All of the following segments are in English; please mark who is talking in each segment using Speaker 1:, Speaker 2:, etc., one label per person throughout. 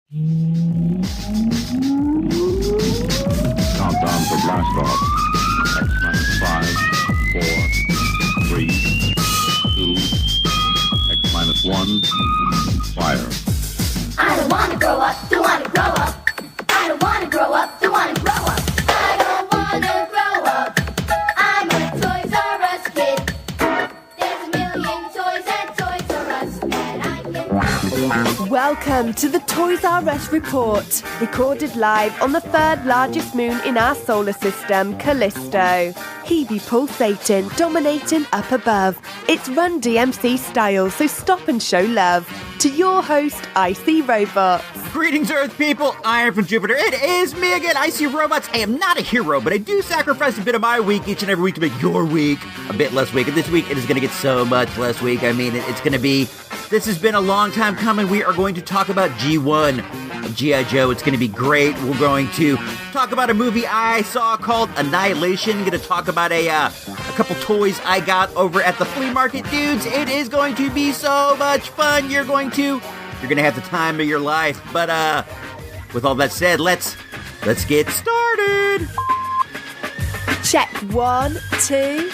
Speaker 1: Countdown for blast off. X-5, 4, 3, 2, X-1, fire.
Speaker 2: I don't wanna grow up, don't wanna grow up. I don't wanna grow up, don't wanna grow up. I don't wanna grow up. I'm a Toys R Us kid. There's a million toys at Toys R Us that I can.
Speaker 3: Welcome to the Toys R Us Report, recorded live on the third largest moon in our solar system, Callisto. He be pulsating, dominating up above. It's Run DMC style, so stop and show love. To your host, Icy Robots.
Speaker 4: Greetings, Earth people. I am from Jupiter. It is me again, Icy Robots. I am not a hero, but I do sacrifice a bit of my week each and every week to make your week a bit less weak. And this week, it is going to get so much less weak. I mean, it's going to be... This has been a long time coming. We are going to talk about G1 of G.I. Joe. It's going to be great. We're going to talk about a movie I saw called Annihilation. Going to talk about a couple toys I got over at the flea market. Dudes, it is going to be so much fun. You're going to have the time of your life. But with all that said, let's get started.
Speaker 3: Check 1, 2.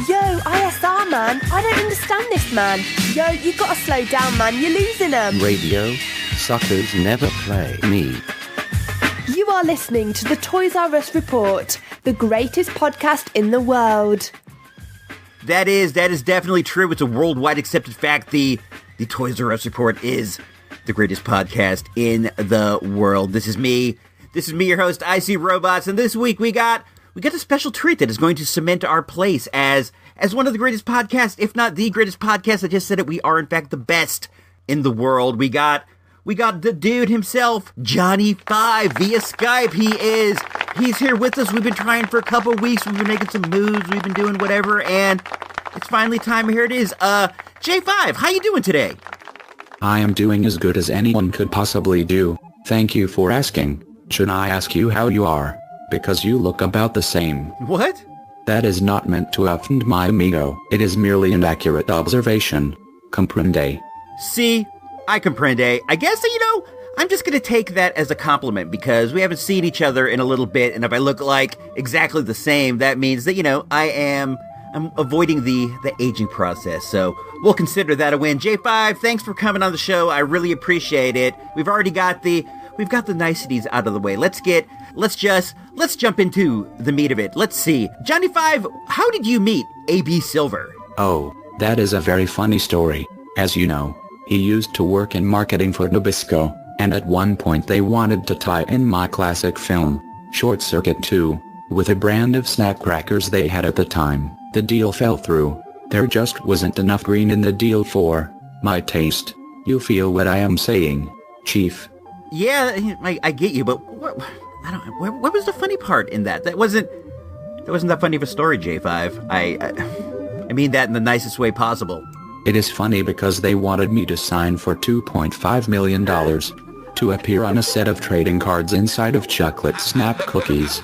Speaker 3: Yo, ISR, man. I don't understand this, man. Yo, you gotta slow down, man. You're losing them.
Speaker 5: Radio, suckers never play me.
Speaker 3: You are listening to the Toys R Us Report, the greatest podcast in the world.
Speaker 4: That is definitely true. It's a worldwide accepted fact. The Toys R Us Report is the greatest podcast in the world. This is me, your host, Icy Robots, and this week we got a special treat that is going to cement our place as one of the greatest podcasts, if not the greatest podcast. I just said it. We are, in fact, the best in the world. We got the dude himself, Johnny 5, via Skype. He's here with us. We've been trying for a couple of weeks. We've been making some moves. We've been doing whatever, and it's finally time. Here it is. J5, how you doing today?
Speaker 5: I am doing as good as anyone could possibly do. Thank you for asking. Should I ask you how you are? Because you look about the same.
Speaker 4: What?
Speaker 5: That is not meant to offend my amigo. It is merely an accurate observation. Comprende?
Speaker 4: See, I comprende. I guess, I'm just going to take that as a compliment because we haven't seen each other in a little bit, and if I look like exactly the same, that means that, I'm avoiding the aging process, so we'll consider that a win. J5, thanks for coming on the show. I really appreciate it. We've got the niceties out of the way. Let's jump into the meat of it. Let's see. Johnny 5, how did you meet A.B. Silver?
Speaker 5: Oh, that is a very funny story. As you know, he used to work in marketing for Nabisco, and at one point they wanted to tie in my classic film, Short Circuit 2, with a brand of snack crackers they had at the time. The deal fell through. There just wasn't enough green in the deal for my taste. You feel what I am saying, Chief?
Speaker 4: Yeah, I get you, but what was the funny part in that? That wasn't that funny of a story, J5. I mean that in the nicest way possible.
Speaker 5: It is funny because they wanted me to sign for $2.5 million to appear on a set of trading cards inside of chocolate snap cookies.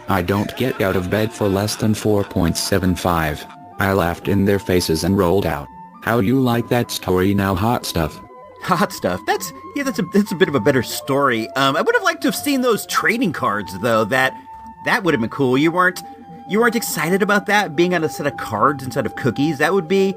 Speaker 5: I don't get out of bed for less than 4.75. I laughed in their faces and rolled out. How you like that story now, hot stuff?
Speaker 4: Hot stuff. That's a bit of a better story. I would have liked to have seen those trading cards though. That would have been cool. You weren't excited about that, being on a set of cards instead of cookies? That would be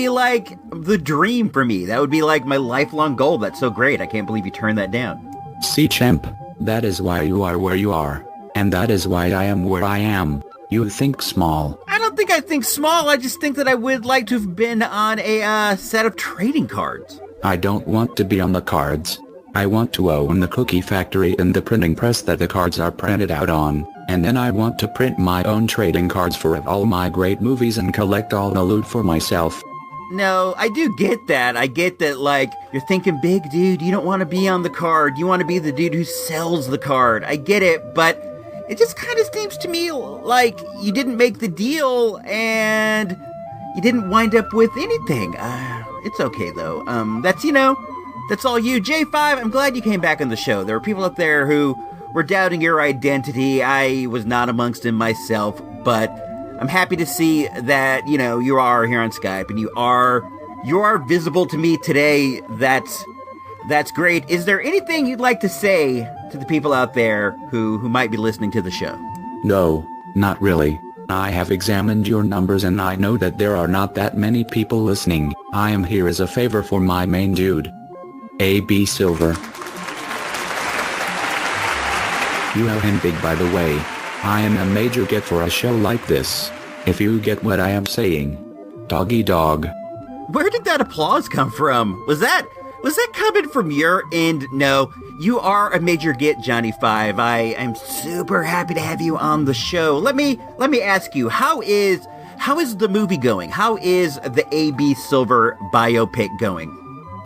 Speaker 4: like the dream for me. That would be like my lifelong goal. That's so great. I can't believe you turned that down.
Speaker 5: See, champ, that is why you are where you are, and that is why I am where I am. You think small.
Speaker 4: I don't think I think small. I just think that I would like to have been on a set of trading cards.
Speaker 5: I don't want to be on the cards. I want to own the cookie factory and the printing press that the cards are printed out on, and then I want to print my own trading cards for all my great movies and collect all the loot for myself.
Speaker 4: No, I do get that. I get that, like, you're thinking big, dude. You don't want to be on the card. You want to be the dude who sells the card. I get it, but it just kind of seems to me like you didn't make the deal and you didn't wind up with anything. It's okay, though. That's all you. J5, I'm glad you came back on the show. There were people out there who were doubting your identity. I was not amongst them myself, but I'm happy to see that, you are here on Skype and you are visible to me today. That's great. Is there anything you'd like to say to the people out there who might be listening to the show?
Speaker 5: No, not really. I have examined your numbers and I know that there are not that many people listening. I am here as a favor for my main dude. A.B. Silver. You have him big, by the way. I am a major get for a show like this. If you get what I am saying. Doggy dog.
Speaker 4: Where did that applause come from? Was that coming from your end? No, you are a major get, Johnny Five. I am super happy to have you on the show. Let me ask you, how is the movie going? How is the A.B. Silver biopic going?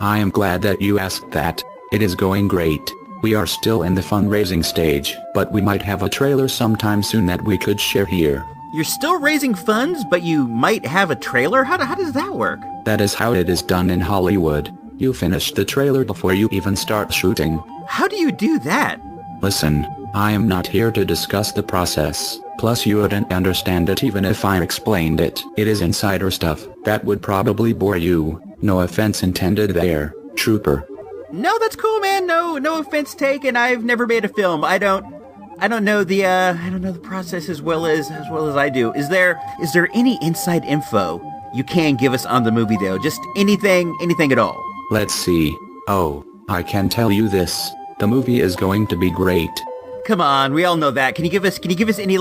Speaker 5: I am glad that you asked that. It is going great. We are still in the fundraising stage, but we might have a trailer sometime soon that we could share here.
Speaker 4: You're still raising funds, but you might have a trailer? How does that work?
Speaker 5: That is how it is done in Hollywood. You finish the trailer before you even start shooting.
Speaker 4: How do you do that?
Speaker 5: Listen, I am not here to discuss the process. Plus you wouldn't understand it even if I explained it. It is insider stuff. That would probably bore you. No offense intended there, trooper.
Speaker 4: No, that's cool, man. No offense taken. I've never made a film. I don't know the process as well as I do. Is there any inside info you can give us on the movie though? Just anything at all.
Speaker 5: Let's see. Oh, I can tell you this. The movie is going to be great.
Speaker 4: Come on, we all know that. Can you give us any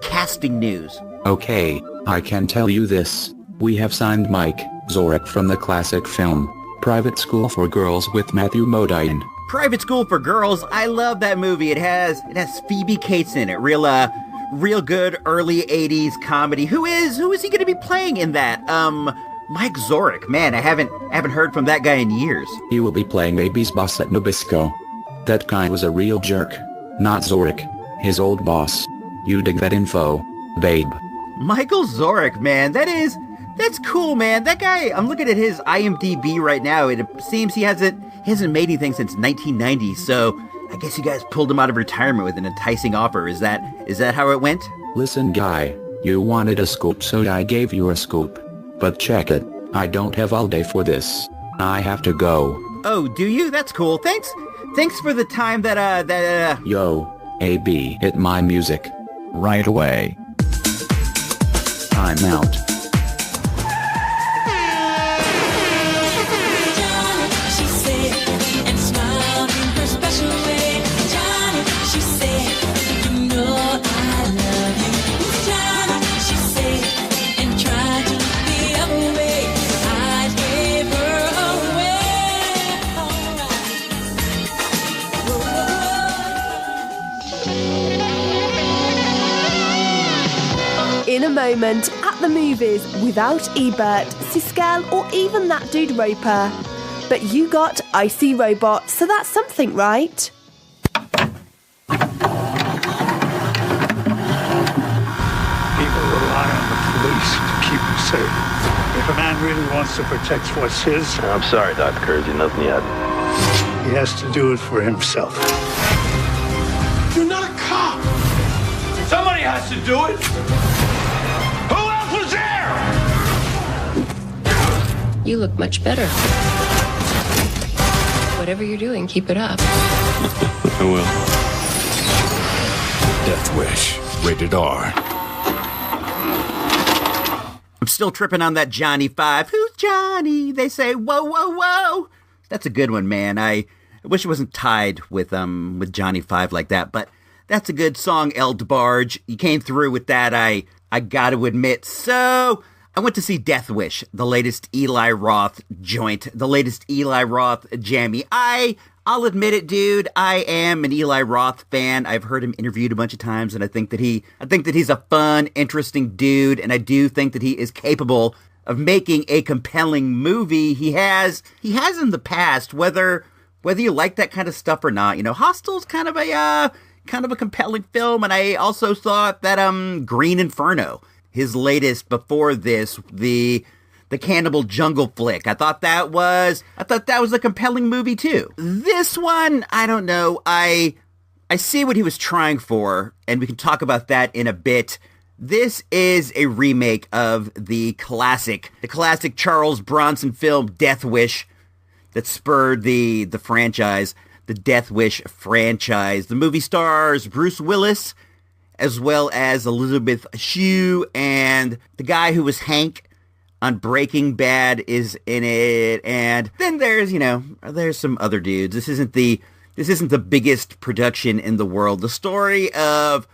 Speaker 4: casting news?
Speaker 5: Okay, I can tell you this. We have signed Mike Zorek from the classic film Private School for Girls with Matthew Modine.
Speaker 4: Private School for Girls. I love that movie. It has Phoebe Cates in it. Real good early 80s comedy. Who is he going to be playing in that? Mike Zorek. Man, I haven't heard from that guy in years.
Speaker 5: He will be playing AB's boss at Nabisco. That guy was a real jerk. Not Zorek, his old boss. You dig that info, babe?
Speaker 4: Michael Zorek, man, that's cool, man. That guy, I'm looking at his IMDb right now. It seems he hasn't made anything since 1990. So I guess you guys pulled him out of retirement with an enticing offer. Is that how it went?
Speaker 5: Listen, guy, you wanted a scoop, so I gave you a scoop. But check it, I don't have all day for this. I have to go.
Speaker 4: Oh, do you? That's cool. Thanks for the time
Speaker 5: Yo, AB, hit my music.
Speaker 6: Right away.
Speaker 5: I'm out.
Speaker 7: She said, and smiled in her special way. Johnny, she said, you know I love you. Johnny, she said, and tried to be away. I gave her away. Alright.
Speaker 3: In a moment, at the movies, without Ebert, Siskel, or even that dude Roper. But you got Icy Robot, so that's something, right?
Speaker 8: People rely on the police to keep them safe. If a man really wants to protect what's his,
Speaker 9: I'm sorry, Dr. Kersey, nothing yet.
Speaker 8: he has to do it for himself.
Speaker 10: You're not a cop. Somebody has to do it. Who else was there?
Speaker 11: You look much better. Whatever you're doing, keep it up.
Speaker 9: I will.
Speaker 6: Death Wish. Rated R.
Speaker 4: I'm still tripping on that Johnny Five. Who's Johnny? They say, whoa, whoa, whoa. That's a good one, man. I wish it wasn't tied with Johnny Five like that, but that's a good song, El DeBarge. You came through with that, I gotta admit. So, I went to see Death Wish, the latest Eli Roth joint, the latest Eli Roth jammy. I'll admit it, dude. I am an Eli Roth fan. I've heard him interviewed a bunch of times, and I think that he's a fun, interesting dude, and I do think that he is capable of making a compelling movie. He has in the past, whether you like that kind of stuff or not. You know, Hostel's kind of a compelling film, and I also thought that Green Inferno, his latest before this, the Cannibal Jungle flick, I thought that was a compelling movie too. This one, I don't know. I see what he was trying for, and we can talk about that in a bit. This is a remake of the classic Charles Bronson film Death Wish. that spurred the franchise, the Death Wish franchise. The movie stars Bruce Willis, as well as Elizabeth Shue, and the guy who was Hank on Breaking Bad is in it. And then there's some other dudes. This isn't the biggest production in the world. The story of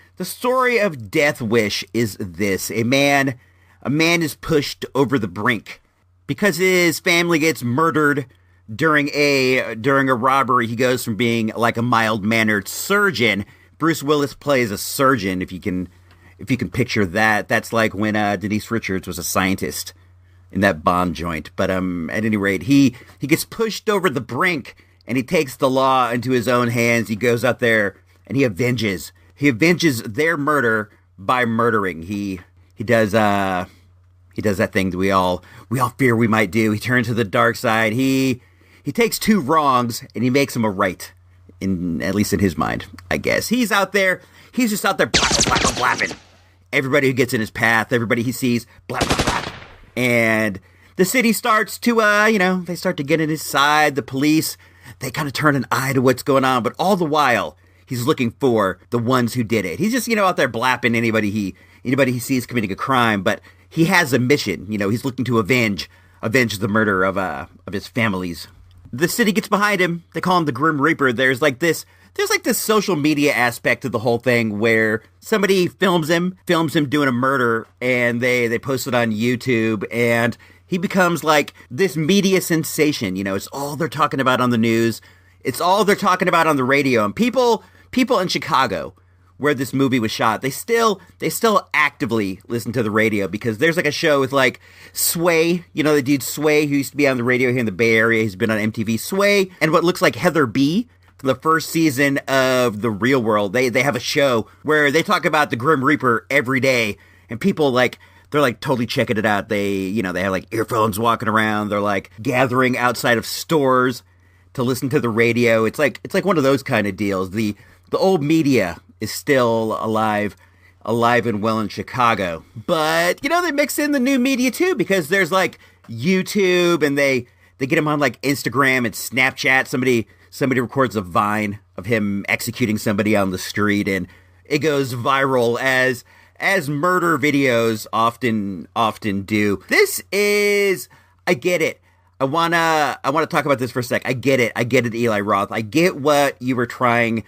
Speaker 4: Death Wish is this: a man is pushed over the brink because his family gets murdered during a robbery. He goes from being like a mild-mannered surgeon. Bruce Willis plays a surgeon, if you can picture that. That's like when Denise Richards was a scientist in that Bond joint. But at any rate, he gets pushed over the brink, and he takes the law into his own hands. He goes out there and he avenges their murder by murdering. He does that thing that we all fear we might do. He turns to the dark side. He takes two wrongs and he makes them a right. At least in his mind, I guess. He's just out there blapping. Everybody who gets in his path, everybody he sees, blap. And the city starts to, they start to get in his side. The police, they kind of turn an eye to what's going on. But all the while, he's looking for the ones who did it. He's just, out there blapping anybody he sees committing a crime. But he has a mission. He's looking to avenge the murder of his family's. The city gets behind him. They call him the Grim Reaper. There's like this social media aspect to the whole thing where somebody films him doing a murder, and they post it on YouTube, and he becomes like this media sensation. It's all they're talking about on the news. It's all they're talking about on the radio. And people in Chicago, where this movie was shot, they still actively listen to the radio, because there's like a show with like Sway, the dude Sway, who used to be on the radio here in the Bay Area. He's been on MTV. Sway and what looks like Heather B from the first season of The Real World. They have a show where they talk about the Grim Reaper every day, and people they're like totally checking it out. They have like earphones walking around. They're like gathering outside of stores to listen to the radio. It's like one of those kind of deals. The old media is still alive and well in Chicago. But, they mix in the new media too, because there's like YouTube, and they get him on like Instagram and Snapchat. Somebody records a Vine of him executing somebody on the street, and it goes viral as murder videos often do. This is, I get it. I wanna talk about this for a sec. I get it, Eli Roth. I get what you're trying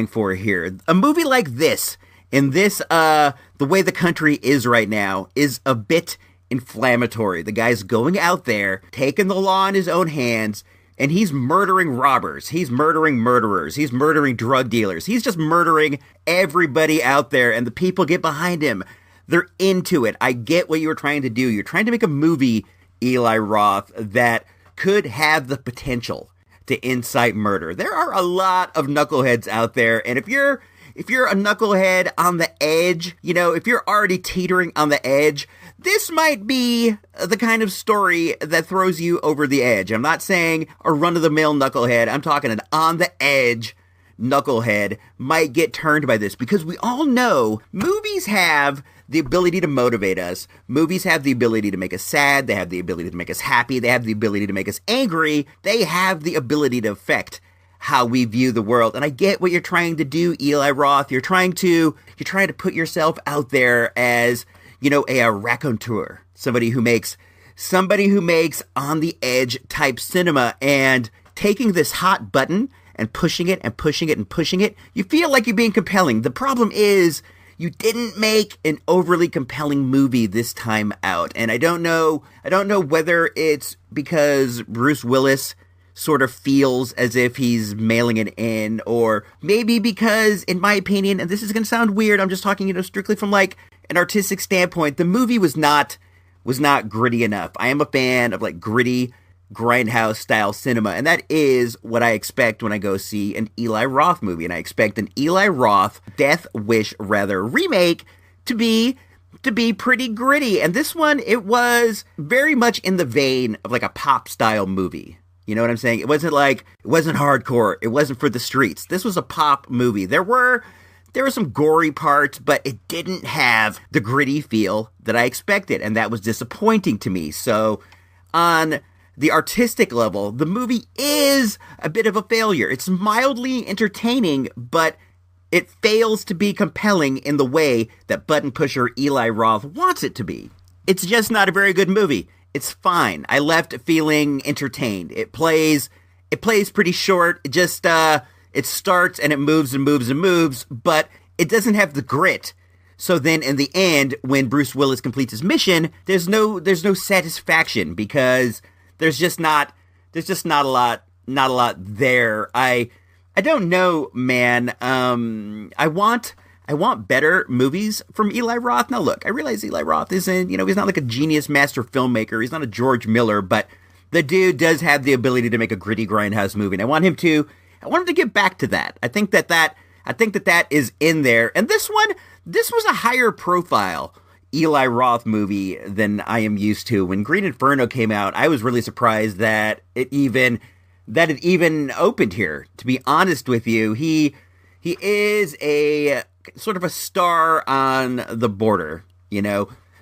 Speaker 4: for here. A movie like this, in this, the way the country is right now, is a bit inflammatory. The guy's going out there, taking the law in his own hands, and he's murdering robbers. He's murdering murderers. He's murdering drug dealers. He's just murdering everybody out there, and the people get behind him. They're into it. I get what you were trying to do. You're trying to make a movie, Eli Roth, that could have the potential to incite murder. There are a lot of knuckleheads out there, and if you're a knucklehead on the edge, if you're already teetering on the edge, this might be the kind of story that throws you over the edge. I'm not saying a run-of-the-mill knucklehead. I'm talking an on-the-edge knucklehead might get turned by this, because we all know movies have the ability to motivate us. Movies have the ability to make us sad. They have the ability to make us happy. They have the ability to make us angry. They have the ability to affect how we view the world. And I get what you're trying to do, Eli Roth. You're trying to put yourself out there as, a raconteur, somebody who makes on the edge type cinema, and taking this hot button and pushing it and pushing it and pushing it. You feel like you're being compelling. The problem is, you didn't make an overly compelling movie this time out. And I don't know whether it's because Bruce Willis sort of feels as if he's mailing it in, or maybe because, in my opinion, and this is going to sound weird, I'm just talking, strictly from like an artistic standpoint, the movie was not gritty enough. I am a fan of like gritty grindhouse style cinema, and that is what I expect when I go see an Eli Roth movie. And I expect an Eli Roth Death Wish remake to be pretty gritty. And this one, it was very much in the vein of like a pop style movie. You know what I'm saying? It wasn't hardcore. It wasn't for the streets. This was a pop movie. There were some gory parts, but it didn't have the gritty feel that I expected, and that was disappointing to me. So on the artistic level, the movie is a bit of a failure. It's mildly entertaining, but it fails to be compelling in the way that button pusher Eli Roth wants it to be. It's just not a very good movie. It's fine. I left feeling entertained. It plays pretty short. It just, it starts and it moves and moves and moves, but it doesn't have the grit. So then in the end, when Bruce Willis completes his mission, there's no satisfaction because there's just not a lot there. I don't know, man. I want better movies from Eli Roth. Now look, I realize Eli Roth isn't, he's not like a genius master filmmaker. He's not a George Miller, but the dude does have the ability to make a gritty grindhouse movie. And I want him to get back to that. I think that is in there. And this was a higher profile Eli Roth movie than I am used to. When Green Inferno came out, I was really surprised that it even opened here. To be honest with you, he is a sort of a star on the border.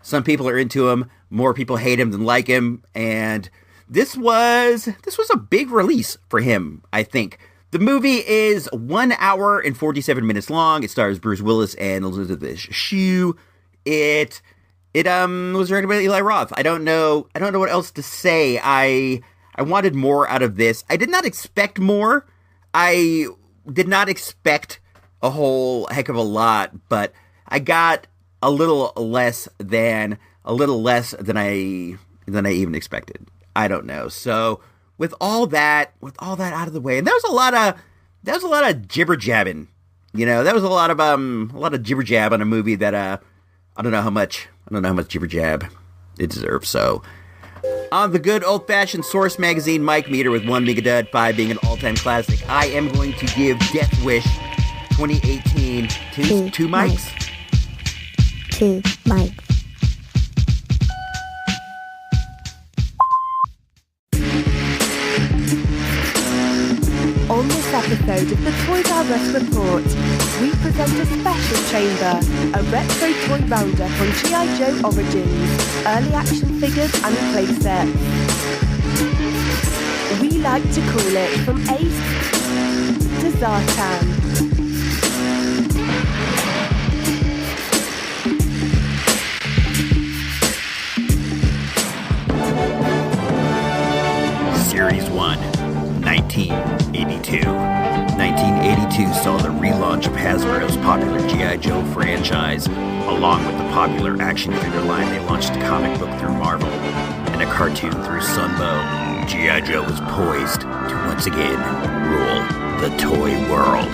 Speaker 4: Some people are into him, more people hate him than like him, and this was a big release for him, I think. The movie is 1 hour and 47 minutes long. It stars Bruce Willis and Elizabeth Shue. It was directed by Eli Roth. I don't know what else to say. I wanted more out of this. I did not expect more. I did not expect a whole heck of a lot, but I got a little less than I even expected. I don't know. So with all that out of the way, and there was a lot of jibber jabbing. That was a lot of jibber jab on a movie that I don't know how much jibber jab it deserves. So on the good old fashioned Source Magazine Mike meter with 1 megadud, 5 being an all time classic, I am going to give Death Wish 2018 two mics.
Speaker 2: 2 mics.
Speaker 3: On this episode of the Toys R Us Report, we present a special chamber, a retro toy roundup on G.I. Joe Origins, early action figures and playsets. We like to call it From Ace to Zartan.
Speaker 4: Series 1, 1982. 1982 saw the relaunch of Hasbro's popular G.I. Joe franchise. Along with the popular action figure line, they launched a comic book through Marvel and a cartoon through Sunbow. G.I. Joe was poised to once again rule the toy world.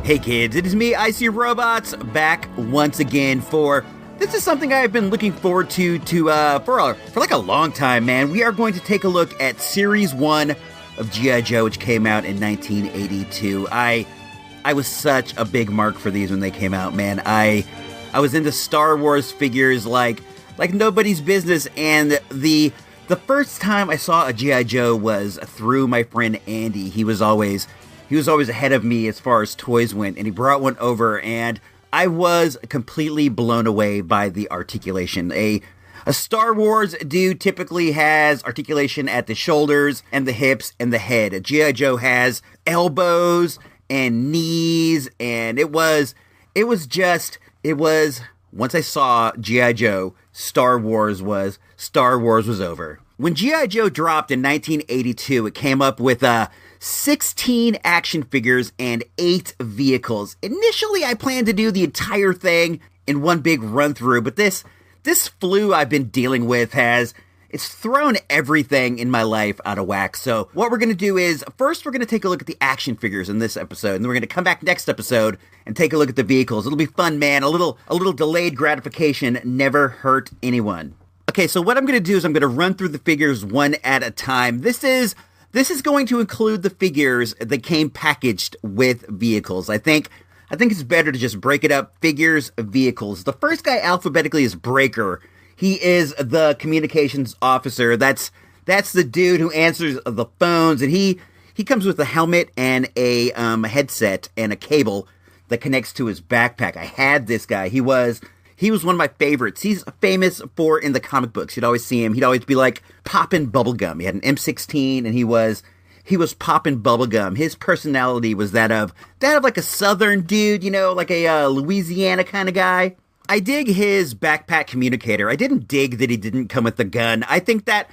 Speaker 4: Hey kids, it is me, Icy Robots, back once again for... This is something I've been looking forward to for like a long time, man. We are going to take a look at Series 1 of G.I. Joe, which came out in 1982. I was such a big mark for these when they came out, man. I was into Star Wars figures like nobody's business, and the first time I saw a G.I. Joe was through my friend Andy. He was always ahead of me as far as toys went, and he brought one over, and I was completely blown away by the articulation. A Star Wars dude typically has articulation at the shoulders and the hips and the head. A G.I. Joe has elbows and knees, and it was, once I saw G.I. Joe, Star Wars was over. When G.I. Joe dropped in 1982, it came up with 16 action figures and 8 vehicles. Initially, I planned to do the entire thing in one big run-through, but this flu I've been dealing with it's thrown everything in my life out of whack. So what we're going to do is, first we're going to take a look at the action figures in this episode, and then we're going to come back next episode and take a look at the vehicles. It'll be fun, man. A little delayed gratification never hurt anyone. Okay, so what I'm going to do is I'm going to run through the figures one at a time. This is going to include the figures that came packaged with vehicles. I think it's better to just break it up. Figures, vehicles. The first guy alphabetically is Breaker. He is the communications officer. That's the dude who answers the phones, and he comes with a helmet and a headset and a cable that connects to his backpack. I had this guy. He was He was one of my favorites. He's famous for, in the comic books, you'd always see him. He'd always be like popping bubblegum. He had an M16 and he was popping bubblegum. His personality was that of like a southern dude, you know, like a Louisiana kind of guy. I dig his backpack communicator. I didn't dig that he didn't come with a gun. I think that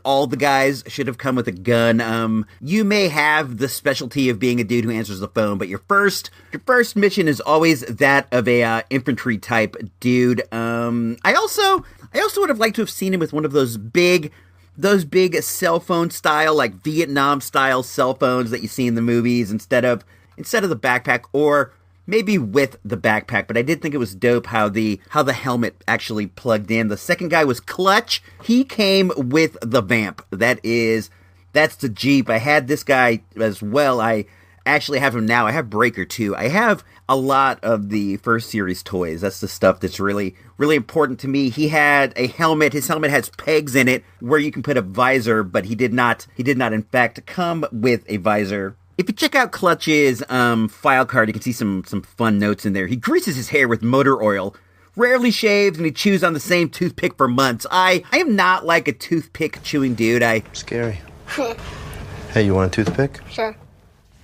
Speaker 4: all the guys should have come with a gun. You may have the specialty of being a dude who answers the phone, but your first mission is always that of a infantry type dude. I also would have liked to have seen him with one of those big cell phone style, like Vietnam style cell phones that you see in the movies instead of the backpack, or maybe with the backpack. But I did think it was dope how the helmet actually plugged in. The second guy was Clutch. He came with the Vamp. That's the Jeep. I had this guy as well. I actually have him now. I have Breaker too. I have a lot of the first series toys. That's the stuff that's really, really important to me. He had a helmet. His helmet has pegs in it where you can put a visor, but he did not in fact come with a visor. If you check out Clutch's file card, you can see some fun notes in there. He greases his hair with motor oil, rarely shaves, and he chews on the same toothpick for months. I am not like a toothpick chewing dude.
Speaker 12: Scary. Hey, you want a toothpick?
Speaker 2: Sure.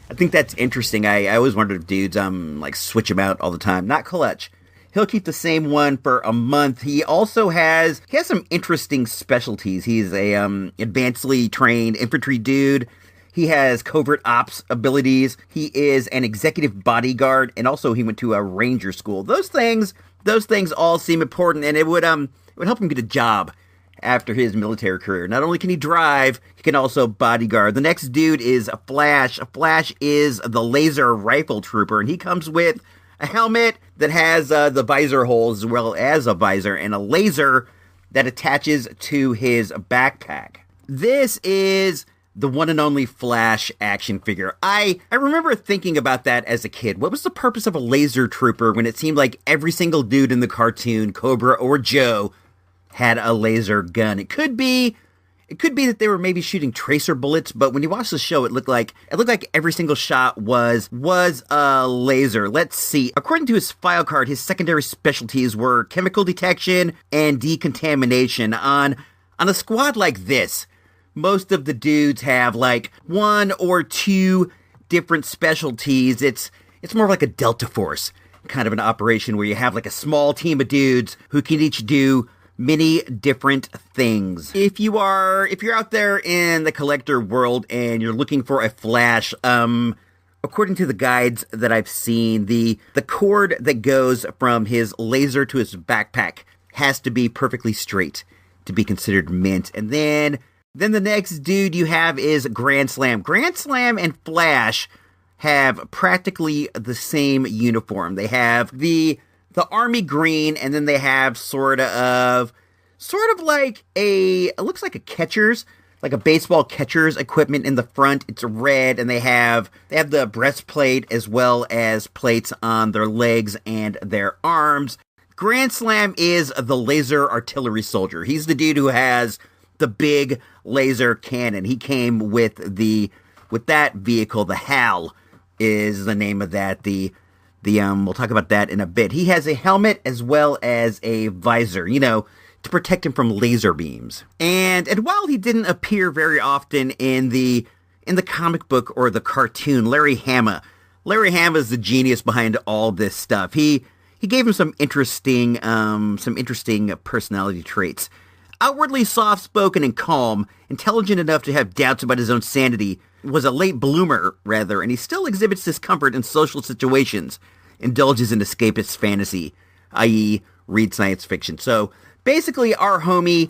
Speaker 4: I think that's interesting. I always wondered if dudes like switch them out all the time. Not Clutch. He'll keep the same one for a month. He also has some interesting specialties. He's a advancedly trained infantry dude. He has covert ops abilities. He is an executive bodyguard, and also he went to a ranger school. Those things all seem important, and it would help him get a job after his military career. Not only can he drive, he can also bodyguard. The next dude is a Flash. A Flash is the laser rifle trooper, and he comes with a helmet that has the visor holes as well as a visor, and a laser that attaches to his backpack. This is the one and only Flash action figure. I remember thinking about that as a kid. What was the purpose of a laser trooper when it seemed like every single dude in the cartoon, Cobra or Joe, had a laser gun? It could be that they were maybe shooting tracer bullets, but when you watch the show, it looked like every single shot was a laser. Let's see. According to his file card, his secondary specialties were chemical detection and decontamination. On a squad like this, most of the dudes have like one or two different specialties. It's more like a Delta Force kind of an operation where you have like a small team of dudes who can each do many different things. If you're out there in the collector world and you're looking for a Flash, according to the guides that I've seen, the cord that goes from his laser to his backpack has to be perfectly straight to be considered mint. And then the next dude you have is Grand Slam. Grand Slam and Flash have practically the same uniform. They have the army green, and then they have sort of like it looks like a catcher's, like a baseball catcher's equipment in the front. It's red, and they have the breastplate as well as plates on their legs and their arms. Grand Slam is the laser artillery soldier. He's the dude who has the big laser cannon. He came with that vehicle. The HAL is the name of that. We'll talk about that in a bit. He has a helmet as well as a visor, to protect him from laser beams. And while he didn't appear very often in the comic book or the cartoon, Larry Hama is the genius behind all this stuff. He gave him some interesting personality traits. Outwardly soft-spoken and calm, intelligent enough to have doubts about his own sanity, was a late bloomer, rather, and he still exhibits discomfort in social situations, indulges in escapist fantasy, i.e. read science fiction. So, basically, our homie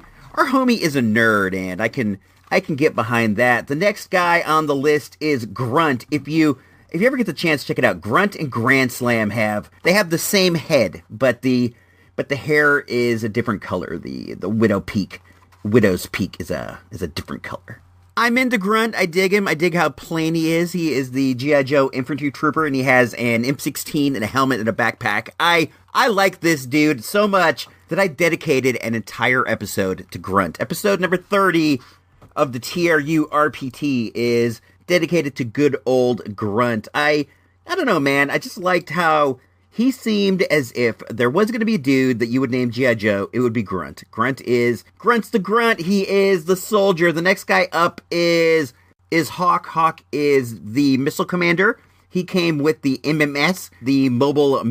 Speaker 4: is a nerd, and I can get behind that. The next guy on the list is Grunt. If you ever get the chance, check it out. Grunt and Grand Slam have the same head, but the hair is a different color. The widow's peak is a different color. I'm into Grunt. I dig him. I dig how plain he is. He is the G.I. Joe infantry trooper, and he has an M16 and a helmet and a backpack. I like this dude so much that I dedicated an entire episode to Grunt. Episode number 30 of the TRU RPT is dedicated to good old Grunt. I don't know, man. I just liked how he seemed as if there was going to be a dude that you would name G.I. Joe, it would be Grunt's the Grunt. He is the soldier. The next guy up is Hawk. Hawk is the missile commander. He came with the MMS, the mobile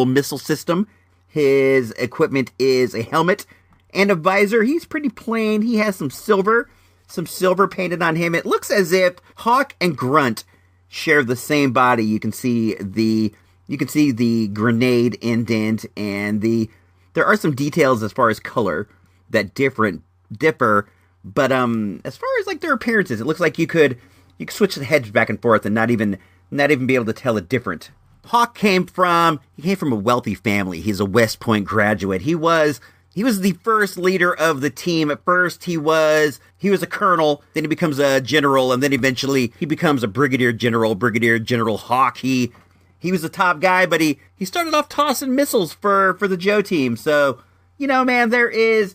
Speaker 4: missile system. His equipment is a helmet and a visor. He's pretty plain. He has some silver painted on him. It looks as if Hawk and Grunt share the same body. You can see the grenade indent, and there are some details as far as color that differ. But as far as like their appearances, it looks like you could switch the heads back and forth and not even be able to tell it different. Hawk came from a wealthy family. He's a West Point graduate. He was the first leader of the team. At first, he was a colonel, then he becomes a general, and then eventually he becomes a brigadier general. Brigadier General Hawk. He was the top guy, but he started off tossing missiles for the Joe team. So, man, there's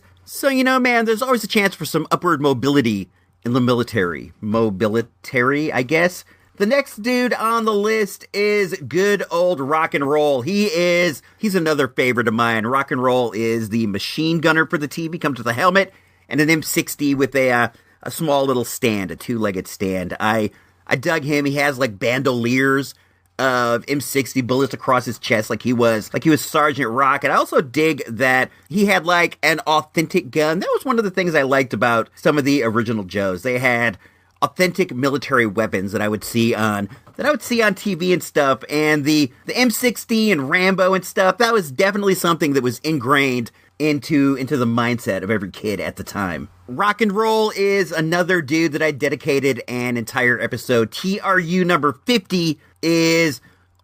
Speaker 4: always a chance for some upward mobility in the military. Mobilitary, I guess. The next dude on the list is good old Rock and Roll. He's another favorite of mine. Rock and Roll is the machine gunner for the team. He comes with a helmet and an M60 with a small little stand, a two-legged stand. I dug him. He has like bandoliers of M60 bullets across his chest like he was Sergeant Rock. And I also dig that he had like an authentic gun. That was one of the things I liked about some of the original Joes. They had authentic military weapons that I would see on TV and stuff, and the M60 and Rambo and stuff, that was definitely something that was ingrained into the mindset of every kid at the time. Rock and Roll is another dude that I dedicated an entire episode. TRU number 50 is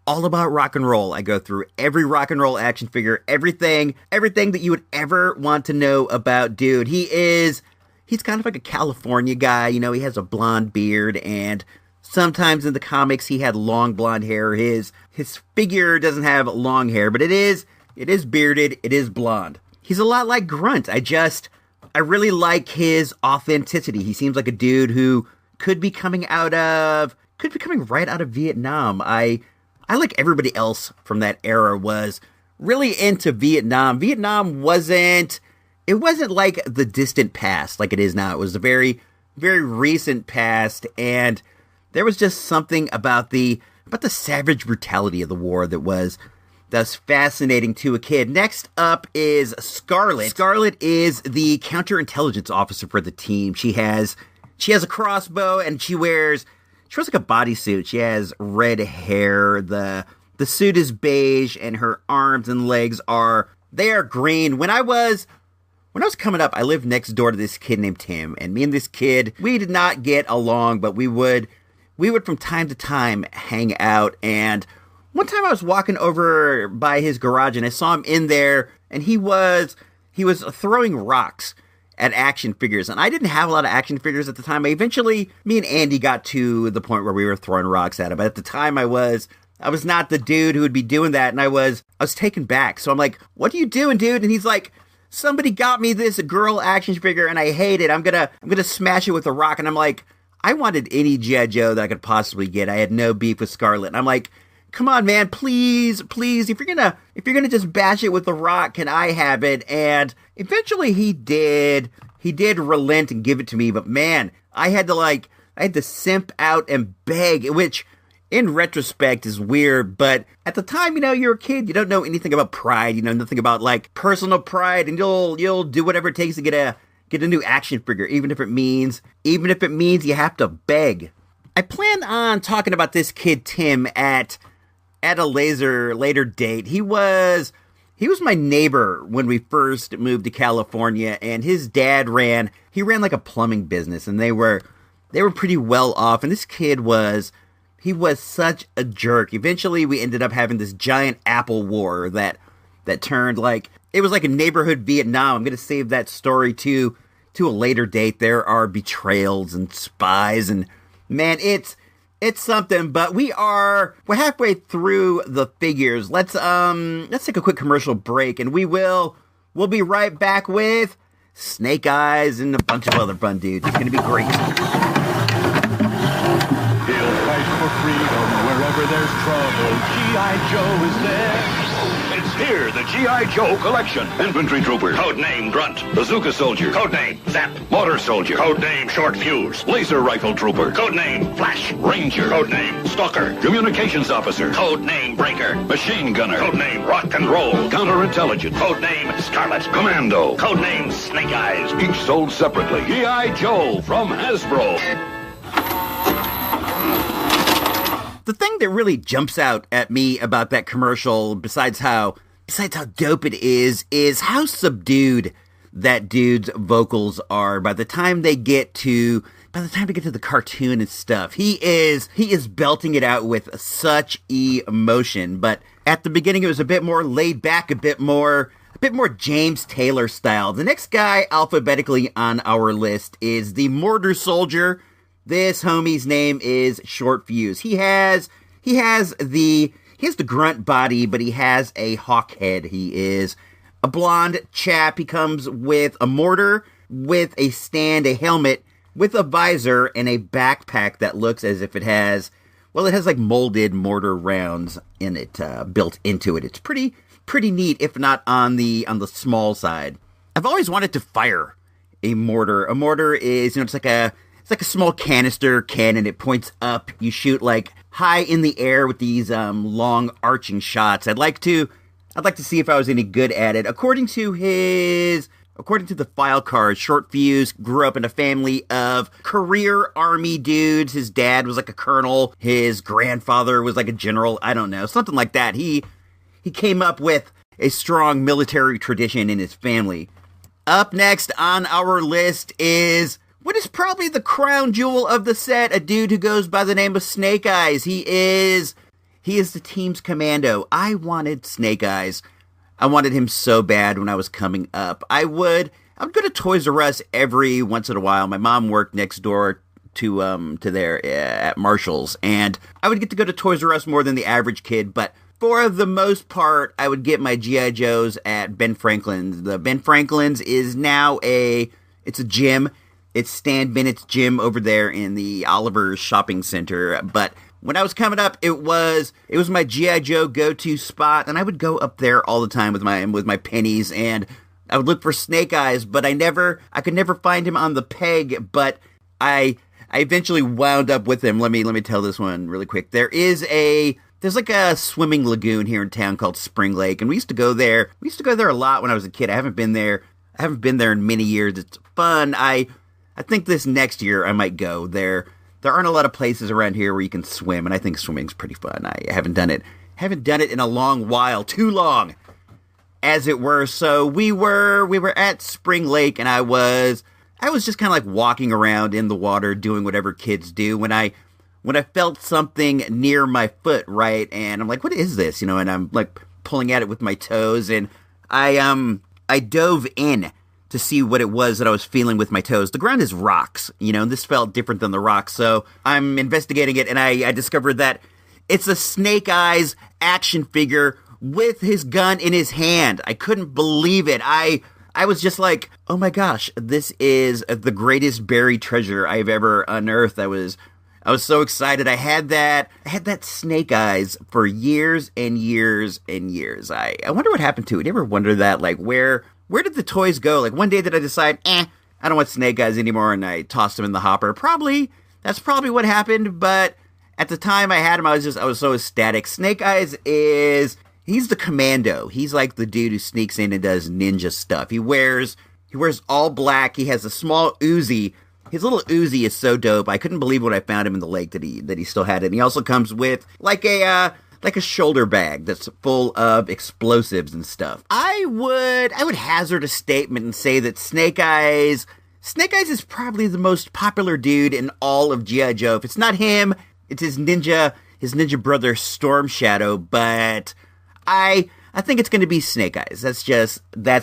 Speaker 4: all about rock and roll. I go through every rock and roll action figure, everything that you would ever want to know about dude. He's kind of like a California guy, he has a blonde beard, and sometimes in the comics he had long blonde hair. His figure doesn't have long hair, but it is bearded, it is blonde. He's a lot like Grunt. I really like his authenticity. He seems like a dude who could be coming right out of Vietnam. I like everybody else from that era was really into Vietnam. Vietnam wasn't like the distant past like it is now. It was a very, very recent past, and there was just something about the savage brutality of the war that was fascinating to a kid. Next up is Scarlet. Scarlet is the counterintelligence officer for the team. She has a crossbow, and she wears like a bodysuit. She has red hair. The suit is beige, and her arms and legs are green. When I was coming up, I lived next door to this kid named Tim, and me and this kid, we did not get along, but we would from time to time hang out. And one time I was walking over by his garage, and I saw him in there, and he was throwing rocks at action figures. And I didn't have a lot of action figures at the time. Eventually, me and Andy got to the point where we were throwing rocks at him. But at the time, I was not the dude who would be doing that, and I was taken back. So I'm like, "What are you doing, dude?" And he's like, "Somebody got me this girl action figure and I hate it. I'm gonna smash it with a rock." And I'm like, I wanted any G.I. Joe that I could possibly get. I had no beef with Scarlet. And I'm like, come on, man, please, if you're gonna just bash it with a rock, can I have it? And eventually he did relent and give it to me, but man, I had to simp out and beg, which in retrospect is weird, but at the time, you're a kid, you don't know anything about pride, nothing about like personal pride, and you'll do whatever it takes to get a new action figure, even if it means you have to beg. I plan on talking about this kid Tim at a later date. He was my neighbor when we first moved to California, and his dad ran like a plumbing business, and they were pretty well off, and this kid was such a jerk. Eventually, we ended up having this giant Apple war that turned it was like a neighborhood Vietnam. I'm going to save that story to a later date. There are betrayals and spies, and man, it's something. But we're halfway through the figures. Let's take a quick commercial break, and we'll be right back with Snake Eyes and a bunch of other fun dudes. It's going to be great.
Speaker 6: He'll fight for freedom wherever
Speaker 10: whenever there's trouble, G.I. Joe is there.
Speaker 13: It's here, the G.I. Joe collection. Infantry trooper, codename Grunt. Bazooka soldier, codename Zap. Motor soldier, codename Short Fuse. Laser rifle trooper, codename Flash. Ranger, codename Stalker. Communications officer, codename Breaker. Machine gunner, codename Rock and Roll. Counterintelligence, codename Scarlet. Commando, codename Snake Eyes. Each sold separately. G.I. Joe from Hasbro.
Speaker 4: The thing that really jumps out at me about that commercial, besides how dope it is how subdued that dude's vocals are by the time they get to the cartoon and stuff. He is belting it out with such emotion, but at the beginning it was a bit more laid back, a bit more James Taylor style. The next guy alphabetically on our list is the Mortar Soldier. This homie's name is Short Fuse. He has the grunt body, but he has a hawk head. He is a blonde chap. He comes with a mortar, with a stand, a helmet, with a visor, and a backpack that looks as if it has like molded mortar rounds in it, built into it. It's pretty neat, if not on the small side. I've always wanted to fire a mortar. A mortar is, it's like a small canister cannon. It points up. You shoot like high in the air with these long arching shots. I'd like to see if I was any good at it. According to the file card, Short Fuse grew up in a family of career army dudes. His dad was like a colonel. His grandfather was like a general. I don't know, something like that. He came up with a strong military tradition in his family. Up next on our list is what is probably the crown jewel of the set, a dude who goes by the name of Snake Eyes. He is the team's commando. I wanted Snake Eyes. I wanted him so bad when I was coming up. I would go to Toys R Us every once in a while. My mom worked next door to there at Marshall's, and I would get to go to Toys R Us more than the average kid, but for the most part, I would get my G.I. Joes at Ben Franklin's. The Ben Franklin's is now it's a gym. It's Stan Bennett's gym over there in the Oliver's shopping center. But when I was coming up, it was my G.I. Joe go-to spot, and I would go up there all the time with my pennies, and I would look for Snake Eyes, but I could never find him on the peg, but I eventually wound up with him. Let me tell this one really quick. There's like a swimming lagoon here in town called Spring Lake, and we used to go there. We used to go there a lot when I was a kid. I haven't been there in many years. It's fun. I think this next year I might go there. There aren't a lot of places around here where you can swim, and I think swimming's pretty fun. I haven't done it in a long while, too long, as it were. So we were at Spring Lake, and I was just kind of like walking around in the water, doing whatever kids do. When I felt something near my foot, right, and I'm like, what is this? And I'm like pulling at it with my toes, and I dove in to see what it was that I was feeling with my toes. The ground is rocks, and this felt different than the rocks, so I'm investigating it, and I discovered that it's a Snake Eyes action figure with his gun in his hand. I couldn't believe it. I was just like, oh my gosh, this is the greatest buried treasure I've ever unearthed. I was so excited. I had that Snake Eyes for years and years and years. I wonder what happened to it. You ever wonder that? Like, where did the toys go? Like, one day did I decide, I don't want Snake Eyes anymore, and I tossed them in the hopper? That's probably what happened, but at the time I had him, I was so ecstatic. Snake Eyes he's the commando. He's like the dude who sneaks in and does ninja stuff. He wears all black. He has a small Uzi. His little Uzi is so dope. I couldn't believe when I found him in the lake that he still had it. And he also comes with like a shoulder bag that's full of explosives and stuff. I would hazard a statement and say that Snake Eyes is probably the most popular dude in all of G.I. Joe. If it's not him, it's his ninja brother Storm Shadow, but I think it's going to be Snake Eyes. That's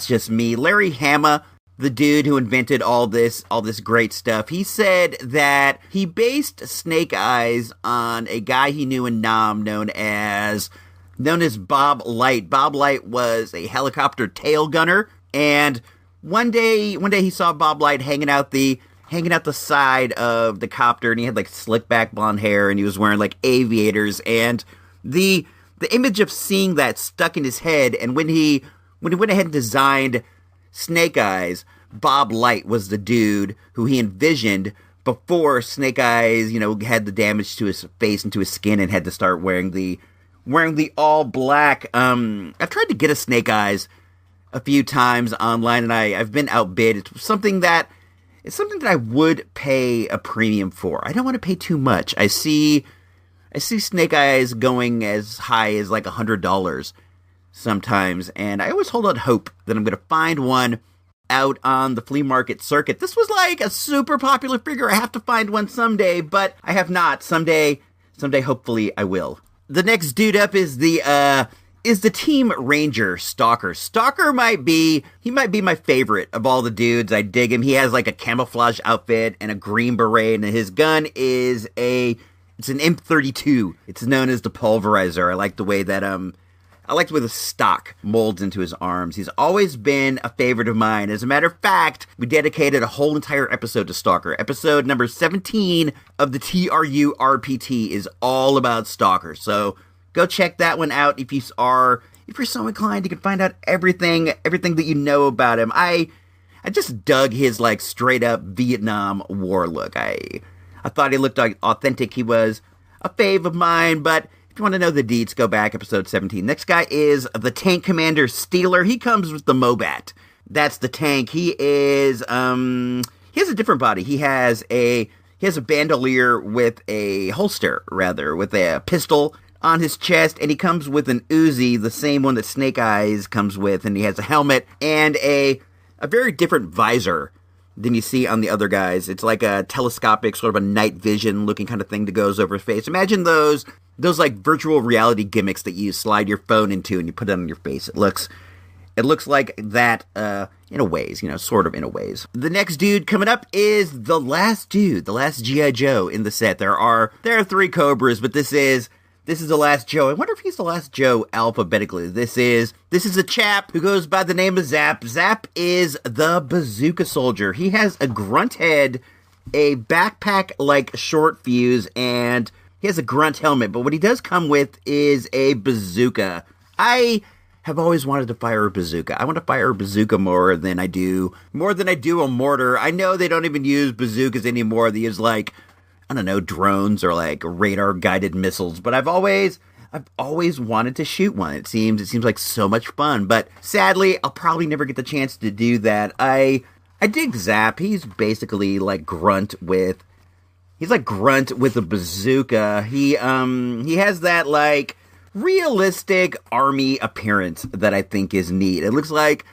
Speaker 4: just me. Larry Hama, the dude who invented all this great stuff, he said that he based Snake Eyes on a guy he knew in Nam known as Bob Light. Bob Light was a helicopter tail gunner, and one day he saw Bob Light hanging out the hanging out the side of the copter, and he had like slick back blonde hair, and he was wearing like aviators, and the image of seeing that stuck in his head. And when he went ahead and designed Snake Eyes, Bob Light was the dude who he envisioned before Snake Eyes, had the damage to his face and to his skin and had to start wearing the all black. I've tried to get a Snake Eyes a few times online, and I've been outbid. It's something that I would pay a premium for. I don't want to pay too much. I see Snake Eyes going as high as like $100 sometimes, and I always hold out hope that I'm going to find one out on the flea market circuit. This was like a super popular figure. I have to find one someday, but I have not. Someday, hopefully I will. The next dude up is the Team Ranger Stalker. Stalker might be my favorite of all the dudes. I dig him. He has like a camouflage outfit and a green beret, and his gun is it's an M32. It's known as the Pulverizer. I like the way that the stock molds into his arms. He's always been a favorite of mine. As a matter of fact, we dedicated a whole entire episode to Stalker. Episode number 17 of the TRU RPT is all about Stalker. So go check that one out if you're so inclined. You can find out everything that you know about him. I just dug his like straight up Vietnam War look. I thought he looked like authentic. He was a fave of mine, but if you want to know the deets, go back episode 17. Next guy is the Tank Commander Steeler. He comes with the Mobat. That's the tank. He has a different body. He has a bandolier with a holster, with a pistol on his chest, and he comes with an Uzi, the same one that Snake Eyes comes with, and he has a helmet and a very different visor than you see on the other guys. It's like a telescopic, sort of a night vision looking kind of thing that goes over his face. Imagine those like virtual reality gimmicks that you slide your phone into and you put it on your face. It looks like that in a ways, sort of in a ways. The next dude coming up is the last G.I. Joe in the set. There are 3 Cobras, but this is the last Joe. I wonder if he's the last Joe alphabetically. This is a chap who goes by the name of Zap. Zap is the bazooka soldier. He has a grunt head, a backpack like short fuse, and he has a grunt helmet. But what he does come with is a bazooka. I have always wanted to fire a bazooka. I want to fire a bazooka more than I do a mortar. I know they don't even use bazookas anymore. They use like, I don't know, drones or like radar guided missiles, but I've always wanted to shoot one. It seems like so much fun, but sadly I'll probably never get the chance to do that. I dig Zap. He's basically like Grunt with a bazooka. He has that like realistic army appearance that I think is neat. It looks like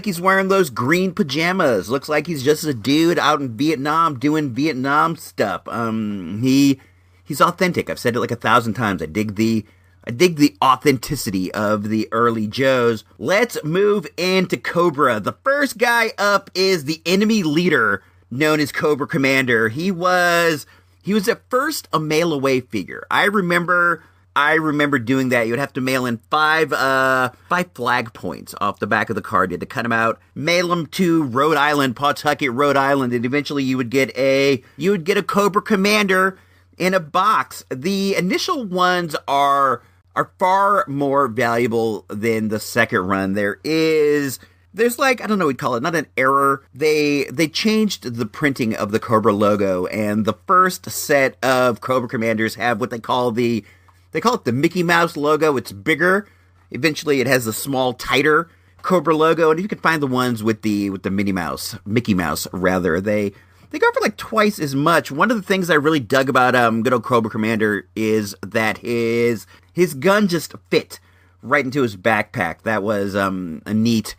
Speaker 4: he's wearing those green pajamas. Looks like he's just a dude out in Vietnam doing Vietnam stuff. He's authentic. I've said it like 1,000 times. I dig the authenticity of the early Joes. Let's move into Cobra. The first guy up is the enemy leader, known as Cobra Commander. He was at first a mail away figure. I remember doing that. You would have to mail in five flag points off the back of the card. You had to cut them out, mail them to Rhode Island, Pawtucket, Rhode Island, and eventually you would get a Cobra Commander in a box. The initial ones are far more valuable than the second run. There's like, I don't know what you'd call it, not an error. They changed the printing of the Cobra logo, and the first set of Cobra Commanders have what they call it the Mickey Mouse logo. It's bigger. Eventually it has a small, tighter Cobra logo, and you can find the ones with the Mickey Mouse rather. They go for like twice as much. One of the things I really dug about good old Cobra Commander is that his gun just fit right into his backpack. That was a neat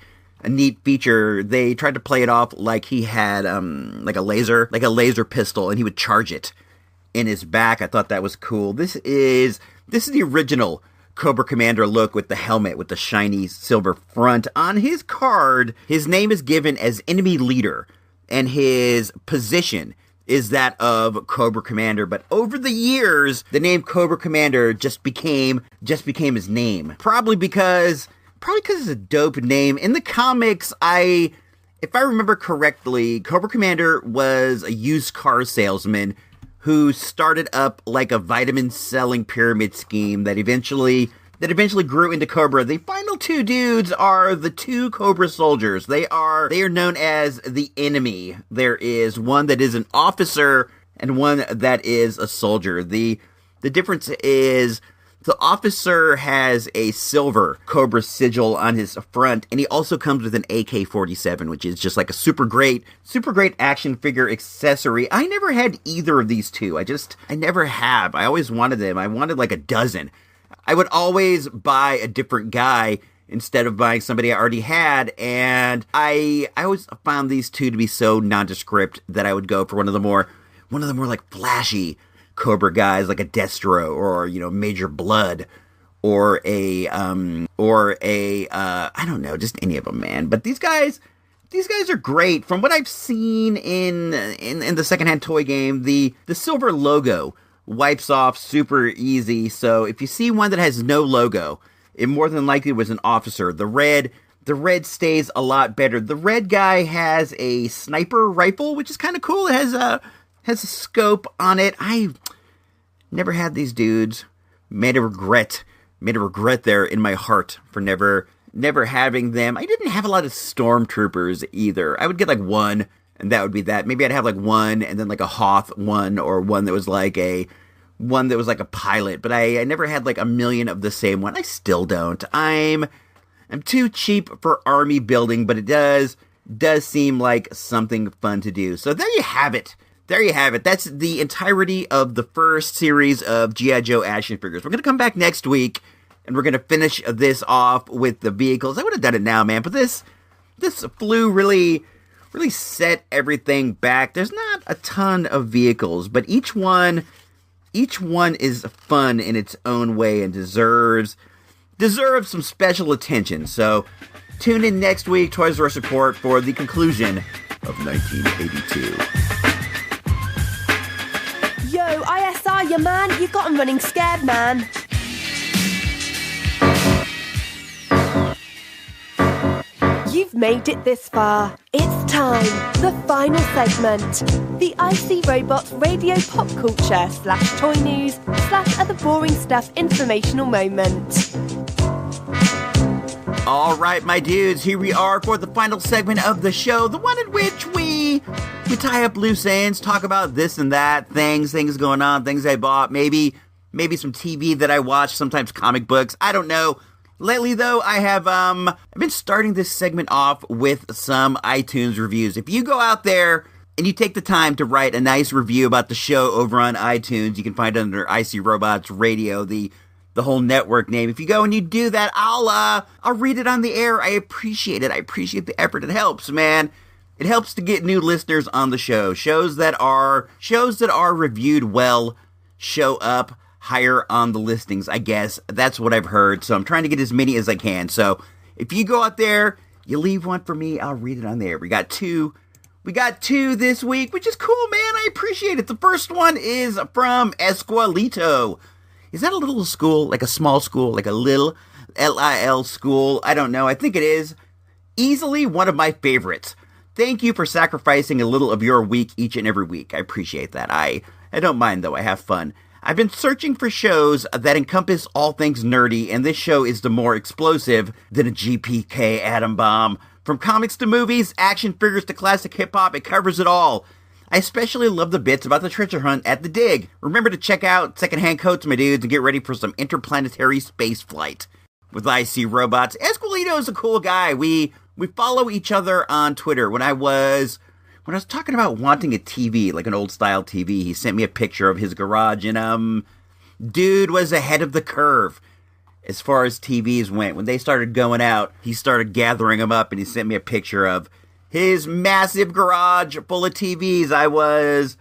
Speaker 4: feature. They tried to play it off like he had like a laser pistol, and he would charge it in his back. I thought that was cool. This is the original Cobra Commander look with the helmet with the shiny silver front. On his card, his name is given as enemy leader, and his position is that of Cobra Commander. But over the years, the name Cobra Commander just became his name. Probably because it's a dope name. In the comics, I if I remember correctly, Cobra Commander was a used car salesman who started up like a vitamin selling pyramid scheme that eventually grew into Cobra. The final two dudes are the two Cobra soldiers. They are known as the enemy. There is one that is an officer and one that is a soldier. The difference is the officer has a silver Cobra sigil on his front, and he also comes with an AK-47, which is just like a super great action figure accessory. I never had either of these two. I never have. I always wanted them. I wanted like a dozen. I would always buy a different guy instead of buying somebody I already had, and I always found these two to be so nondescript that I would go for one of the more like flashy Cobra guys, like a Destro or, Major Blood or a I don't know, just any of them, man. But these guys are great. From what I've seen in the secondhand toy game, the silver logo wipes off super easy. So if you see one that has no logo, it more than likely was an officer. The red stays a lot better. The red guy has a sniper rifle, which is kind of cool. It has a scope on it. I never had these dudes. Made a regret there in my heart for never having them. I didn't have a lot of stormtroopers either. I would get like one, and that would be that. Maybe I'd have like one, and then like a Hoth one, or one that was like a pilot. But I never had like a million of the same one. I still don't. I'm too cheap for army building, but it does seem like something fun to do. So there you have it. That's the entirety of the first series of G.I. Joe action figures. We're going to come back next week, and we're going to finish this off with the vehicles. I would have done it now, man, but this flu really set everything back. There's not a ton of vehicles, but each one is fun in its own way and deserves some special attention. So tune in next week, Toys R Us Report, for the conclusion of 1982.
Speaker 3: Yo, ISR, you man, you got 'em running scared, man. You've made it this far. It's time. The final segment. The IC Robots Radio Pop Culture / Toy News / Other Boring Stuff Informational Moment.
Speaker 4: All right, my dudes, here we are for the final segment of the show, the one in which we tie up loose ends, talk about this and that, things going on, things I bought, maybe some TV that I watched, sometimes comic books, I don't know. Lately, though, I've been starting this segment off with some iTunes reviews. If you go out there and you take the time to write a nice review about the show over on iTunes, you can find it under IC Robots Radio, the whole network name. If you go and you do that, I'll read it on the air. I appreciate it. I appreciate the effort. It helps, man. It helps to get new listeners on the show. Shows that are reviewed well show up higher on the listings, I guess. That's what I've heard. So I'm trying to get as many as I can. So if you go out there, you leave one for me, I'll read it on there. We got two this week, which is cool, man. I appreciate it. The first one is from Esquelito. Is that a little school, like a small school, like a little LIL school? I don't know. I think it is. Easily one of my favorites. Thank you for sacrificing a little of your week each and every week. I appreciate that. I don't mind, though. I have fun. I've been searching for shows that encompass all things nerdy, and this show is the more explosive than a GPK atom bomb. From comics to movies, action figures to classic hip-hop, it covers it all. I especially love the bits about the treasure hunt at the dig. Remember to check out Secondhand Coats, my dudes, and get ready for some interplanetary space flight. With IC Robots, Esquelito is a cool guy. We follow each other on Twitter. When I was talking about wanting a TV, like an old-style TV, he sent me a picture of his garage, and, dude was ahead of the curve as far as TVs went. When they started going out, he started gathering them up, and he sent me a picture of his massive garage full of TVs. I was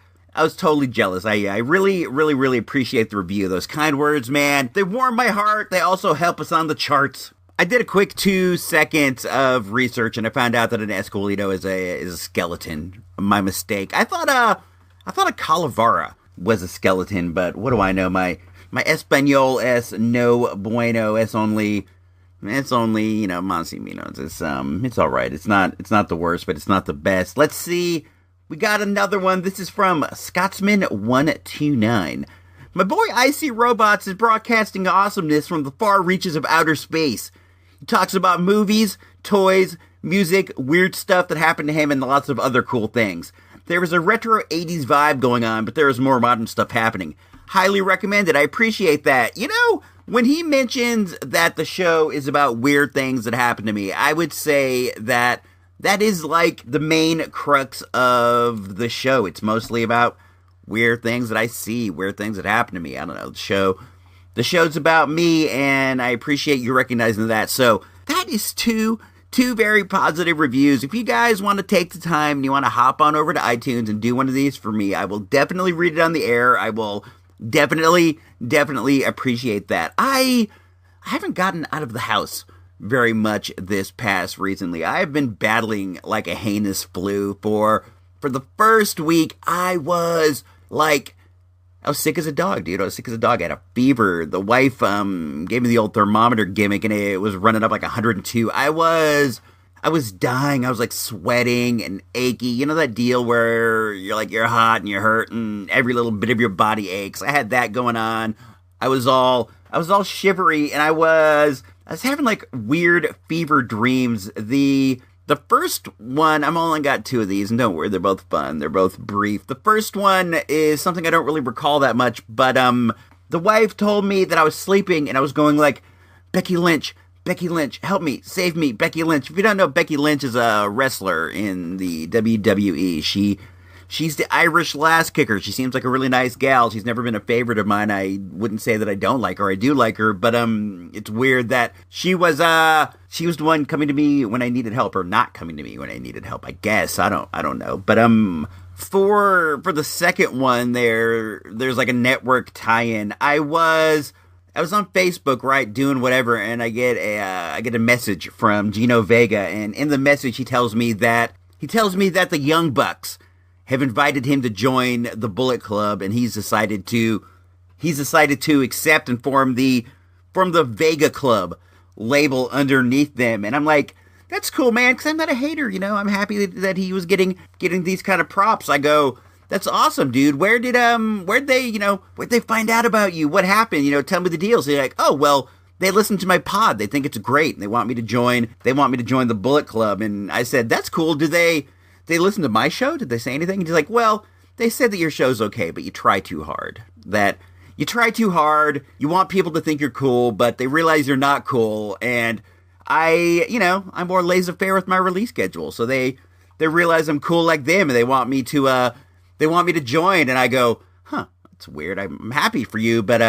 Speaker 4: totally jealous. I really, really, really appreciate the review. Those kind words, man. They warm my heart. They also help us on the charts. I did a quick 2 seconds of research, and I found out that an Esquelito is a skeleton. My mistake. I thought a Calavera was a skeleton, but what do I know? My Espanol es no bueno. Es only It's only, Monsiminos. It's all right. It's not the worst, but it's not the best. Let's see. We got another one. This is from Scotsman129. My boy Icy Robots is broadcasting awesomeness from the far reaches of outer space. He talks about movies, toys, music, weird stuff that happened to him, and lots of other cool things. There was a retro 80s vibe going on, but there is more modern stuff happening. Highly recommended. I appreciate that. When he mentions that the show is about weird things that happen to me, I would say that is like the main crux of the show. It's mostly about weird things that I see, weird things that happen to me. I don't know. The show's about me, and I appreciate you recognizing that. So that is two very positive reviews. If you guys want to take the time and you want to hop on over to iTunes and do one of these for me, I will definitely read it on the air. I will definitely appreciate that. I haven't gotten out of the house very much this past recently. I have been battling like a heinous flu for the first week. I was sick as a dog, dude. I was sick as a dog. I had a fever. The wife gave me the old thermometer gimmick, and it was running up like 102. I was dying. I was like sweating and achy. You know that deal where you're hot and you're hurt and every little bit of your body aches. I had that going on. I was all shivery, and I was having like weird fever dreams. The first one, I've only got two of these, and don't worry, they're both fun. They're both brief. The first one is something I don't really recall that much, but the wife told me that I was sleeping, and I was going like, Becky Lynch, help me, save me, Becky Lynch. If you don't know, Becky Lynch is a wrestler in the WWE. She's the Irish lass kicker. She seems like a really nice gal. She's never been a favorite of mine. I wouldn't say that I don't like her. I do like her, but it's weird that she was the one coming to me when I needed help, or not coming to me when I needed help. I guess I don't know. But for the second one, there's like a network tie-in. I was on Facebook, right, doing whatever, and I get a message from Gino Vega, and in the message he tells me that the Young Bucks have invited him to join the Bullet Club, and he's decided to accept and form the Vega Club label underneath them. And I'm like, that's cool, man, because I'm not a hater, I'm happy that he was getting these kind of props. I go, that's awesome, dude. Where'd they find out about you? What happened? Tell me the deal. So they're like, oh, well, they listen to my pod. They think it's great, and they want me to join the Bullet Club. And I said, that's cool. Do they listen to my show? Did they say anything? And he's like, well, they said that your show's okay, but you try too hard. You want people to think you're cool, but they realize you're not cool. And I'm more laissez-faire with my release schedule. So they realize I'm cool like them, and they want me to join. And I go, huh, that's weird. I'm happy for you, but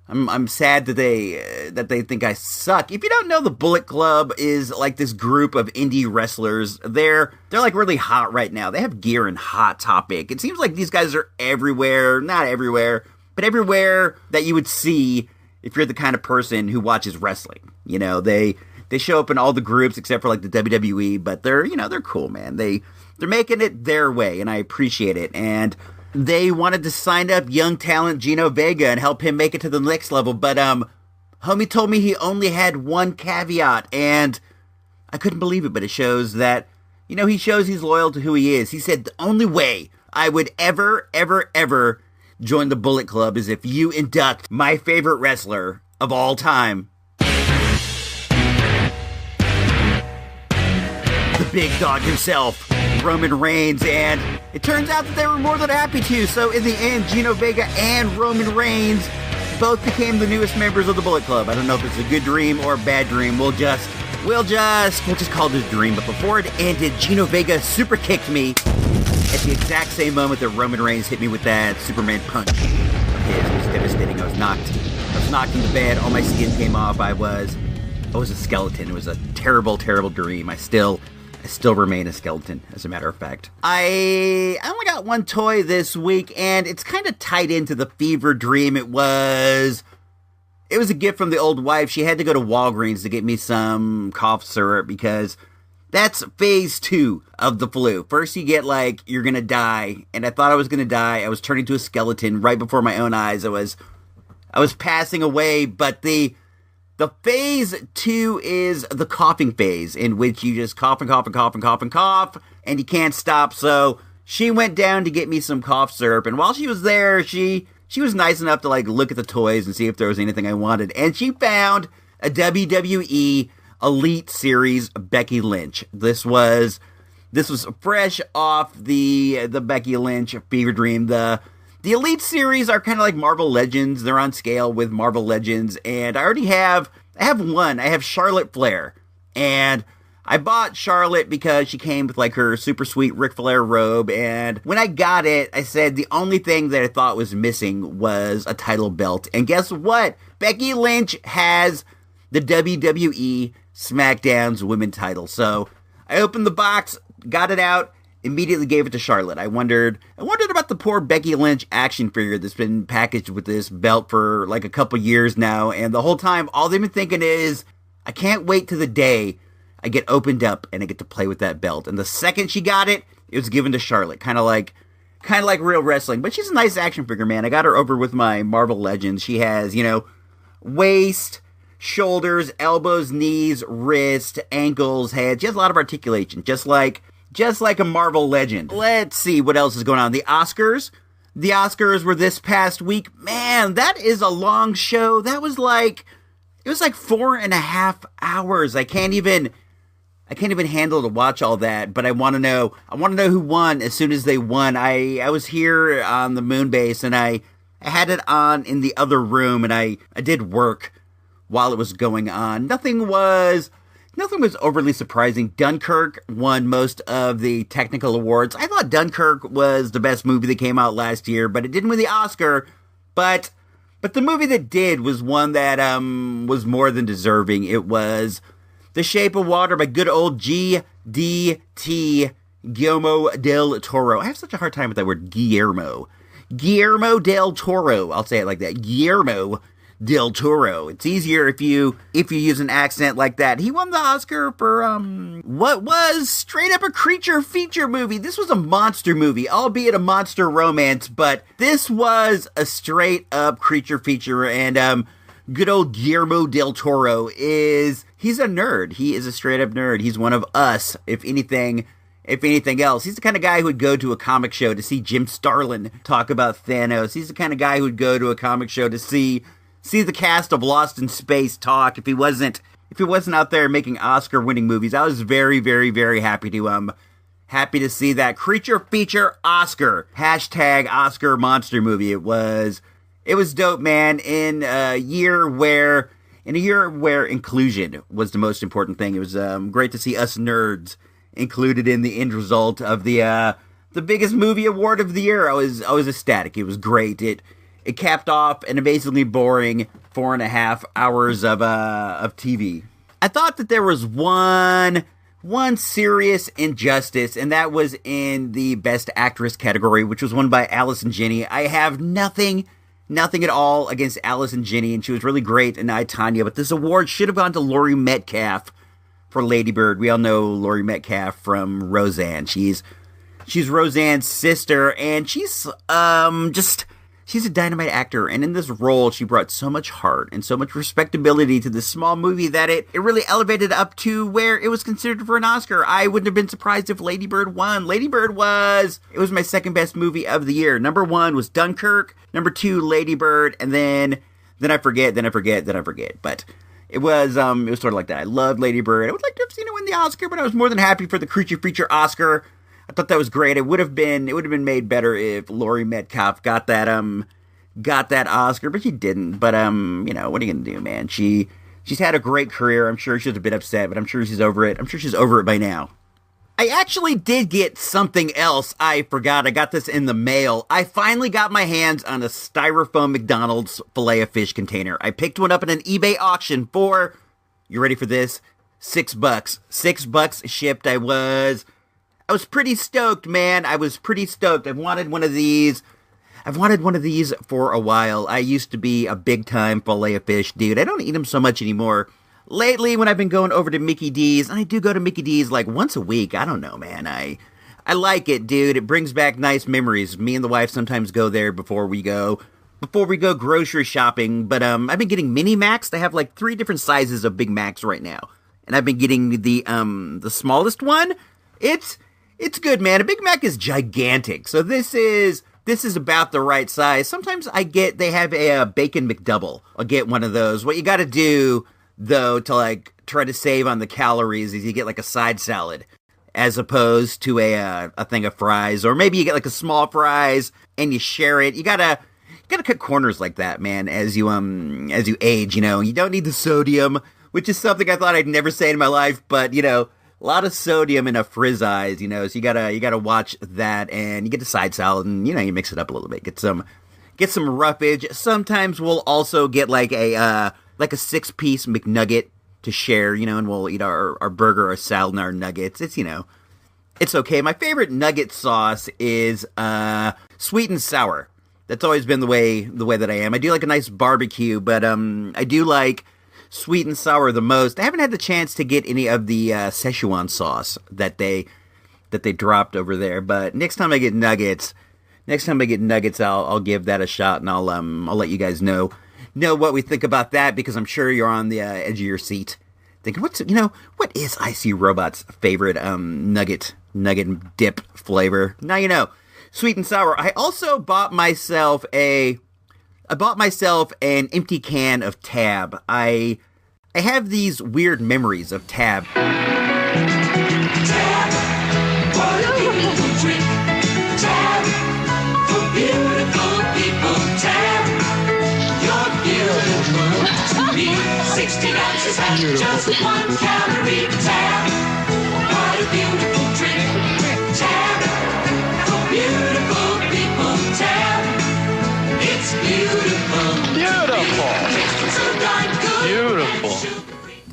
Speaker 4: I'm sad that they think I suck. If you don't know, the Bullet Club is like this group of indie wrestlers. They're like really hot right now. They have gear in Hot Topic. It seems like these guys are everywhere. Not everywhere, but everywhere that you would see if you're the kind of person who watches wrestling. They show up in all the groups except for like the WWE, but they're cool, man. They're making it their way, and I appreciate it. And they wanted to sign up young talent Gino Vega and help him make it to the next level, but homie told me he only had one caveat, and I couldn't believe it, but it shows that, he shows he's loyal to who he is. He said, the only way I would ever join the Bullet Club is if you induct my favorite wrestler of all time, the big dog himself, Roman Reigns. And it turns out that they were more than happy to. So in the end, Gino Vega and Roman Reigns both became the newest members of the Bullet Club. I don't know if it's a good dream or a bad dream. We'll just call it a dream. But before it ended, Gino Vega super kicked me at the exact same moment that Roman Reigns hit me with that Superman punch of his. It was devastating. I was knocked into bed. All my skin came off. I was a skeleton. It was a terrible, terrible dream. I still remain a skeleton, as a matter of fact. I only got one toy this week, and it's kind of tied into the fever dream. It was a gift from the old wife. She had to go to Walgreens to get me some cough syrup, because that's phase 2 of the flu. First you get like, you're gonna die, and I thought I was gonna die. I was turning to a skeleton right before my own eyes. I was passing away, but the The phase 2 is the coughing phase, in which you just cough and cough and cough and cough and cough, and you can't stop. So she went down to get me some cough syrup, and while she was there, she was nice enough to like look at the toys and see if there was anything I wanted, and she found a WWE Elite Series Becky Lynch. This was fresh off the Becky Lynch fever dream. The Elite Series are kind of like Marvel Legends. They're on scale with Marvel Legends, and I have one. I have Charlotte Flair, and I bought Charlotte because she came with like her super sweet Ric Flair robe, and when I got it, I said the only thing that I thought was missing was a title belt, and guess what? Becky Lynch has the WWE SmackDown's women's title. So I opened the box, got it out, immediately gave it to Charlotte. I wondered about the poor Becky Lynch action figure that's been packaged with this belt for like a couple years now, and the whole time, all they've been thinking is, I can't wait to the day I get opened up and I get to play with that belt. And the second she got it, it was given to Charlotte, kind of like real wrestling. But she's a nice action figure, man. I got her over with my Marvel Legends. She has, waist, shoulders, elbows, knees, wrist, ankles, head. She has a lot of articulation, just like a Marvel Legend. Let's see what else is going on. The Oscars. The Oscars were this past week. Man, that is a long show. It was like 4.5 hours. I can't even handle to watch all that, but I want to know who won as soon as they won. I was here on the moon base, and I had it on in the other room, and I did work while it was going on. Nothing was overly surprising. Dunkirk won most of the technical awards. I thought Dunkirk was the best movie that came out last year, but it didn't win the Oscar. But the movie that did was one that was more than deserving. It was The Shape of Water by good old G.D.T. Guillermo del Toro. I have such a hard time with that word, Guillermo del Toro. I'll say it like that. Guillermo del Toro. It's easier if you use an accent like that. He won the Oscar for what was straight up a creature feature movie. This was a monster movie, albeit a monster romance, but this was a straight up creature feature. And good old Guillermo del Toro he's a nerd. He is a straight up nerd. He's one of us, if anything else. He's the kind of guy who would go to a comic show to see Jim Starlin talk about Thanos. He's the kind of guy who would go to a comic show to see the cast of Lost in Space talk if he wasn't out there making Oscar-winning movies. I was very, very, very happy to see that creature feature Oscar. # Oscar monster movie. It was dope, man. In a year where inclusion was the most important thing. It was great to see us nerds included in the end result of the biggest movie award of the year. I was ecstatic. It was great. It capped off an amazingly boring 4.5 hours of TV. I thought that there was one serious injustice, and that was in the Best Actress category, which was won by Allison Janney. I have nothing at all against Allison Janney, and she was really great in I, Tonya, but this award should have gone to Laurie Metcalf for Lady Bird. We all know Laurie Metcalf from Roseanne. She's Roseanne's sister, and she's a dynamite actor, and in this role, she brought so much heart and so much respectability to this small movie that it really elevated up to where it was considered for an Oscar. I wouldn't have been surprised if Lady Bird won. It was my second best movie of the year. Number 1 was Dunkirk, number 2, Lady Bird, and then I forget. But it was sort of like that. I loved Lady Bird. I would like to have seen it win the Oscar, but I was more than happy for the creature feature Oscar. I thought that was great. It would have been made better if Laurie Metcalf got that Oscar, but she didn't. But what are you gonna do, man? She's had a great career. I'm sure she's a bit upset, but I'm sure she's over it. I'm sure she's over it by now. I actually did get something else. I forgot. I got this in the mail. I finally got my hands on a styrofoam McDonald's Filet of Fish container. I picked one up at an eBay auction for, you ready for this? $6. $6 shipped. I was pretty stoked, man. I was pretty stoked. I've wanted one of these for a while. I used to be a big-time Filet of Fish dude. I don't eat them so much anymore. Lately, when I've been going over to Mickey D's, and I do go to Mickey D's like once a week, I don't know, man. I like it, dude. It brings back nice memories. Me and the wife sometimes go there before we go before we go grocery shopping, but I've been getting mini Macs. They have like 3 different sizes of Big Macs right now, and I've been getting the smallest one. It's good, man. A Big Mac is gigantic, so this is about the right size. Sometimes they have a bacon McDouble. I'll get one of those. What you got to do though to like try to save on the calories is you get like a side salad as opposed to a thing of fries, or maybe you get like a small fries and you share it. You gotta cut corners like that, man, as you age. You know, you don't need the sodium, which is something I thought I'd never say in my life, but you know, a lot of sodium in a frizz eyes, you know, so you gotta watch that, and you get the side salad, and you know, you mix it up a little bit, get some roughage. Sometimes we'll also get like a 6-piece McNugget to share, you know, and we'll eat our burger, our salad, and our nuggets. It's, you know, it's okay. My favorite nugget sauce is sweet and sour. That's always been the way that I am. I do like a nice barbecue, but I do like sweet and sour the most. I haven't had the chance to get any of the Szechuan sauce that they dropped over there, but next time I get nuggets, I'll give that a shot, and I'll let you guys know what we think about that, because I'm sure you're on the edge of your seat thinking, what is IC Robot's favorite nugget dip flavor? Now you know, sweet and sour. I also bought myself an empty can of Tab. I have these weird memories of Tab.
Speaker 7: Tab, what a beautiful drink. Tab, for beautiful people. Tab, you're beautiful to me. 16 ounces and just 1 calorie. Tab, what a beautiful drink. Tab, for beautiful people. Tab, it's beautiful.
Speaker 10: Beautiful.
Speaker 7: Tastes so darn good.
Speaker 10: Beautiful.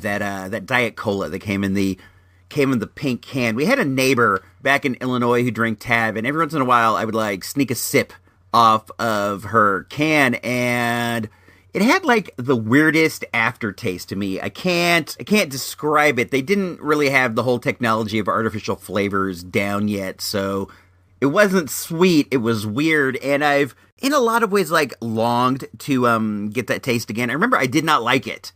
Speaker 4: That Diet Cola that came in the pink can. We had a neighbor back in Illinois who drank Tab, and every once in a while I would like sneak a sip off of her can, and it had like the weirdest aftertaste to me. I can't describe it. They didn't really have the whole technology of artificial flavors down yet, so it wasn't sweet. It was weird, and I've in a lot of ways like longed to get that taste again. I remember I did not like it,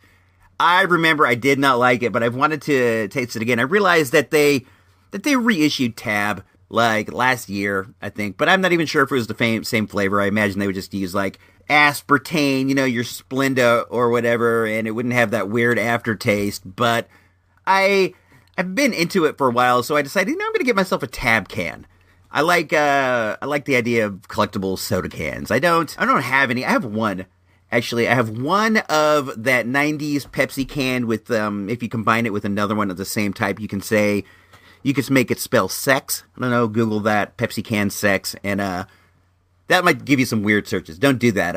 Speaker 4: but I've wanted to taste it again. I realized that they reissued Tab like last year, I think, but I'm not even sure if it was the same flavor. I imagine they would just use like aspartame, you know, your Splenda or whatever, and it wouldn't have that weird aftertaste. But I've been into it for a while, so I decided, I'm going to get myself a Tab can. I like the idea of collectible soda cans. I don't have any. I have one. Actually, I have one of that 90s Pepsi can with, if you combine it with another one of the same type, you can make it spell sex. I don't know, Google that, Pepsi can sex, and that might give you some weird searches. Don't do that.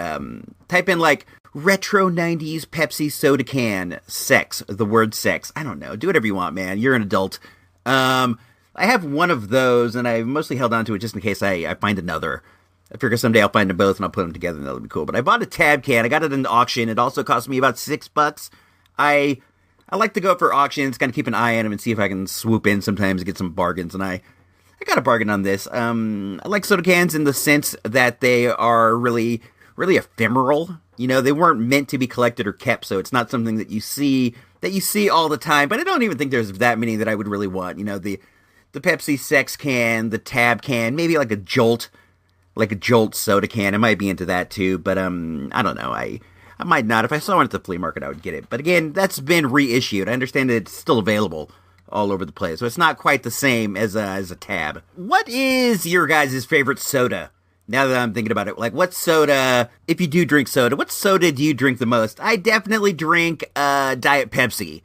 Speaker 4: Type in, like, retro 90s Pepsi soda can sex, the word sex. I don't know, do whatever you want, man. You're an adult. I have one of those, and I've mostly held on to it just in case I find another. I figure someday I'll find them both and I'll put them together and that'll be cool. But I bought a Tab can. I got it in the auction. It also cost me about $6. I like to go for auctions, kind of keep an eye on them and see if I can swoop in sometimes and get some bargains. And I got a bargain on this. I like soda cans in the sense that they are really, really ephemeral. You know, they weren't meant to be collected or kept, so it's not something that you see all the time. But I don't even think there's that many that I would really want. You know, the Pepsi Sex can, the Tab can, maybe like a Jolt soda can. I might be into that too, but I don't know. I might not. If I saw one at the flea market, I would get it. But again, that's been reissued. I understand that it's still available all over the place, so it's not quite the same as a Tab. What is your guys' favorite soda? Now that I'm thinking about it, like what soda, if you do drink soda, what soda do you drink the most? I definitely drink Diet Pepsi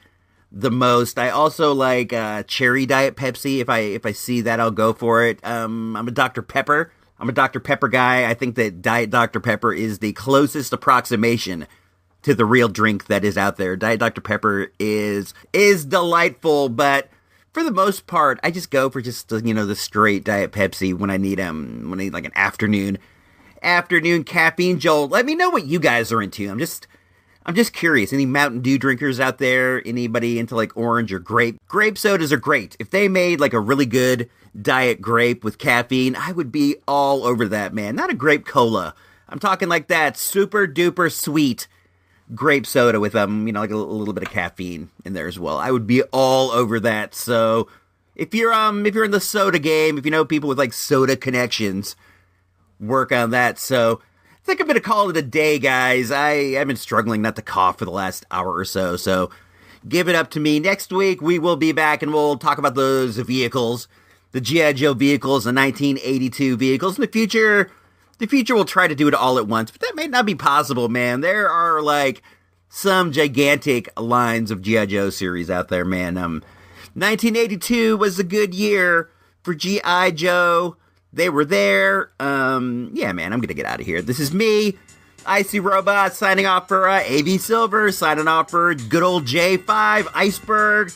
Speaker 4: the most. I also like cherry Diet Pepsi. If I see that, I'll go for it. I'm a Dr. Pepper guy. I think that Diet Dr. Pepper is the closest approximation to the real drink that is out there. Diet Dr. Pepper is delightful, but for the most part, I just go for just the straight Diet Pepsi when I need like an afternoon caffeine jolt. Let me know what you guys are into. I'm just curious. Any Mountain Dew drinkers out there? Anybody into like orange or grape? Grape sodas are great. If they made like a really good Diet Grape with caffeine, I would be all over that, man. Not a grape cola. I'm talking like that super duper sweet grape soda with like a little bit of caffeine in there as well. I would be all over that. So if you're in the soda game, if you know people with like soda connections, work on that. So I think I'm gonna call it a day, guys. I've been struggling not to cough for the last hour or so. So give it up to me. Next week we will be back and we'll talk about those vehicles, the G.I. Joe vehicles, the 1982 vehicles. In the future we'll try to do it all at once, but that may not be possible, man. There are, like, some gigantic lines of G.I. Joe series out there, man. 1982 was a good year for G.I. Joe. They were there. Yeah, man, I'm gonna get out of here. This is me, Icy Robot, signing off for AV Silver, signing off for good old J5, Iceberg,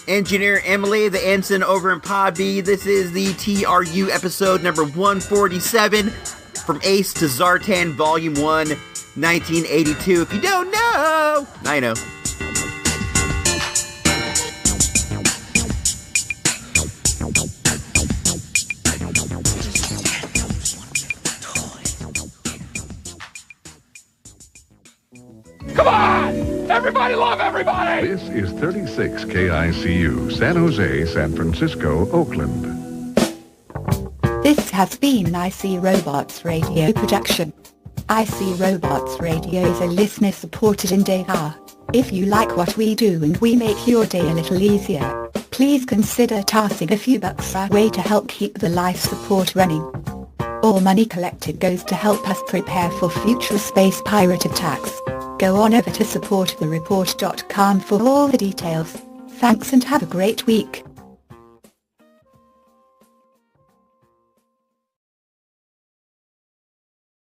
Speaker 4: Engineer Emily, the ensign over in Podby. This is the TRU episode number 147. From Ace to Zartan, Volume 1, 1982. If you don't know, I know.
Speaker 10: Come on! Everybody love everybody!
Speaker 14: This is 36 KICU, San Jose, San Francisco, Oakland.
Speaker 15: This has been an IC Robots Radio production. IC Robots Radio is a listener-supported endeavor. If you like what we do and we make your day a little easier, please consider tossing a few bucks our way to help keep the life support running. All money collected goes to help us prepare for future space pirate attacks. Go on over to supportthereport.com for all the details. Thanks and have a great week.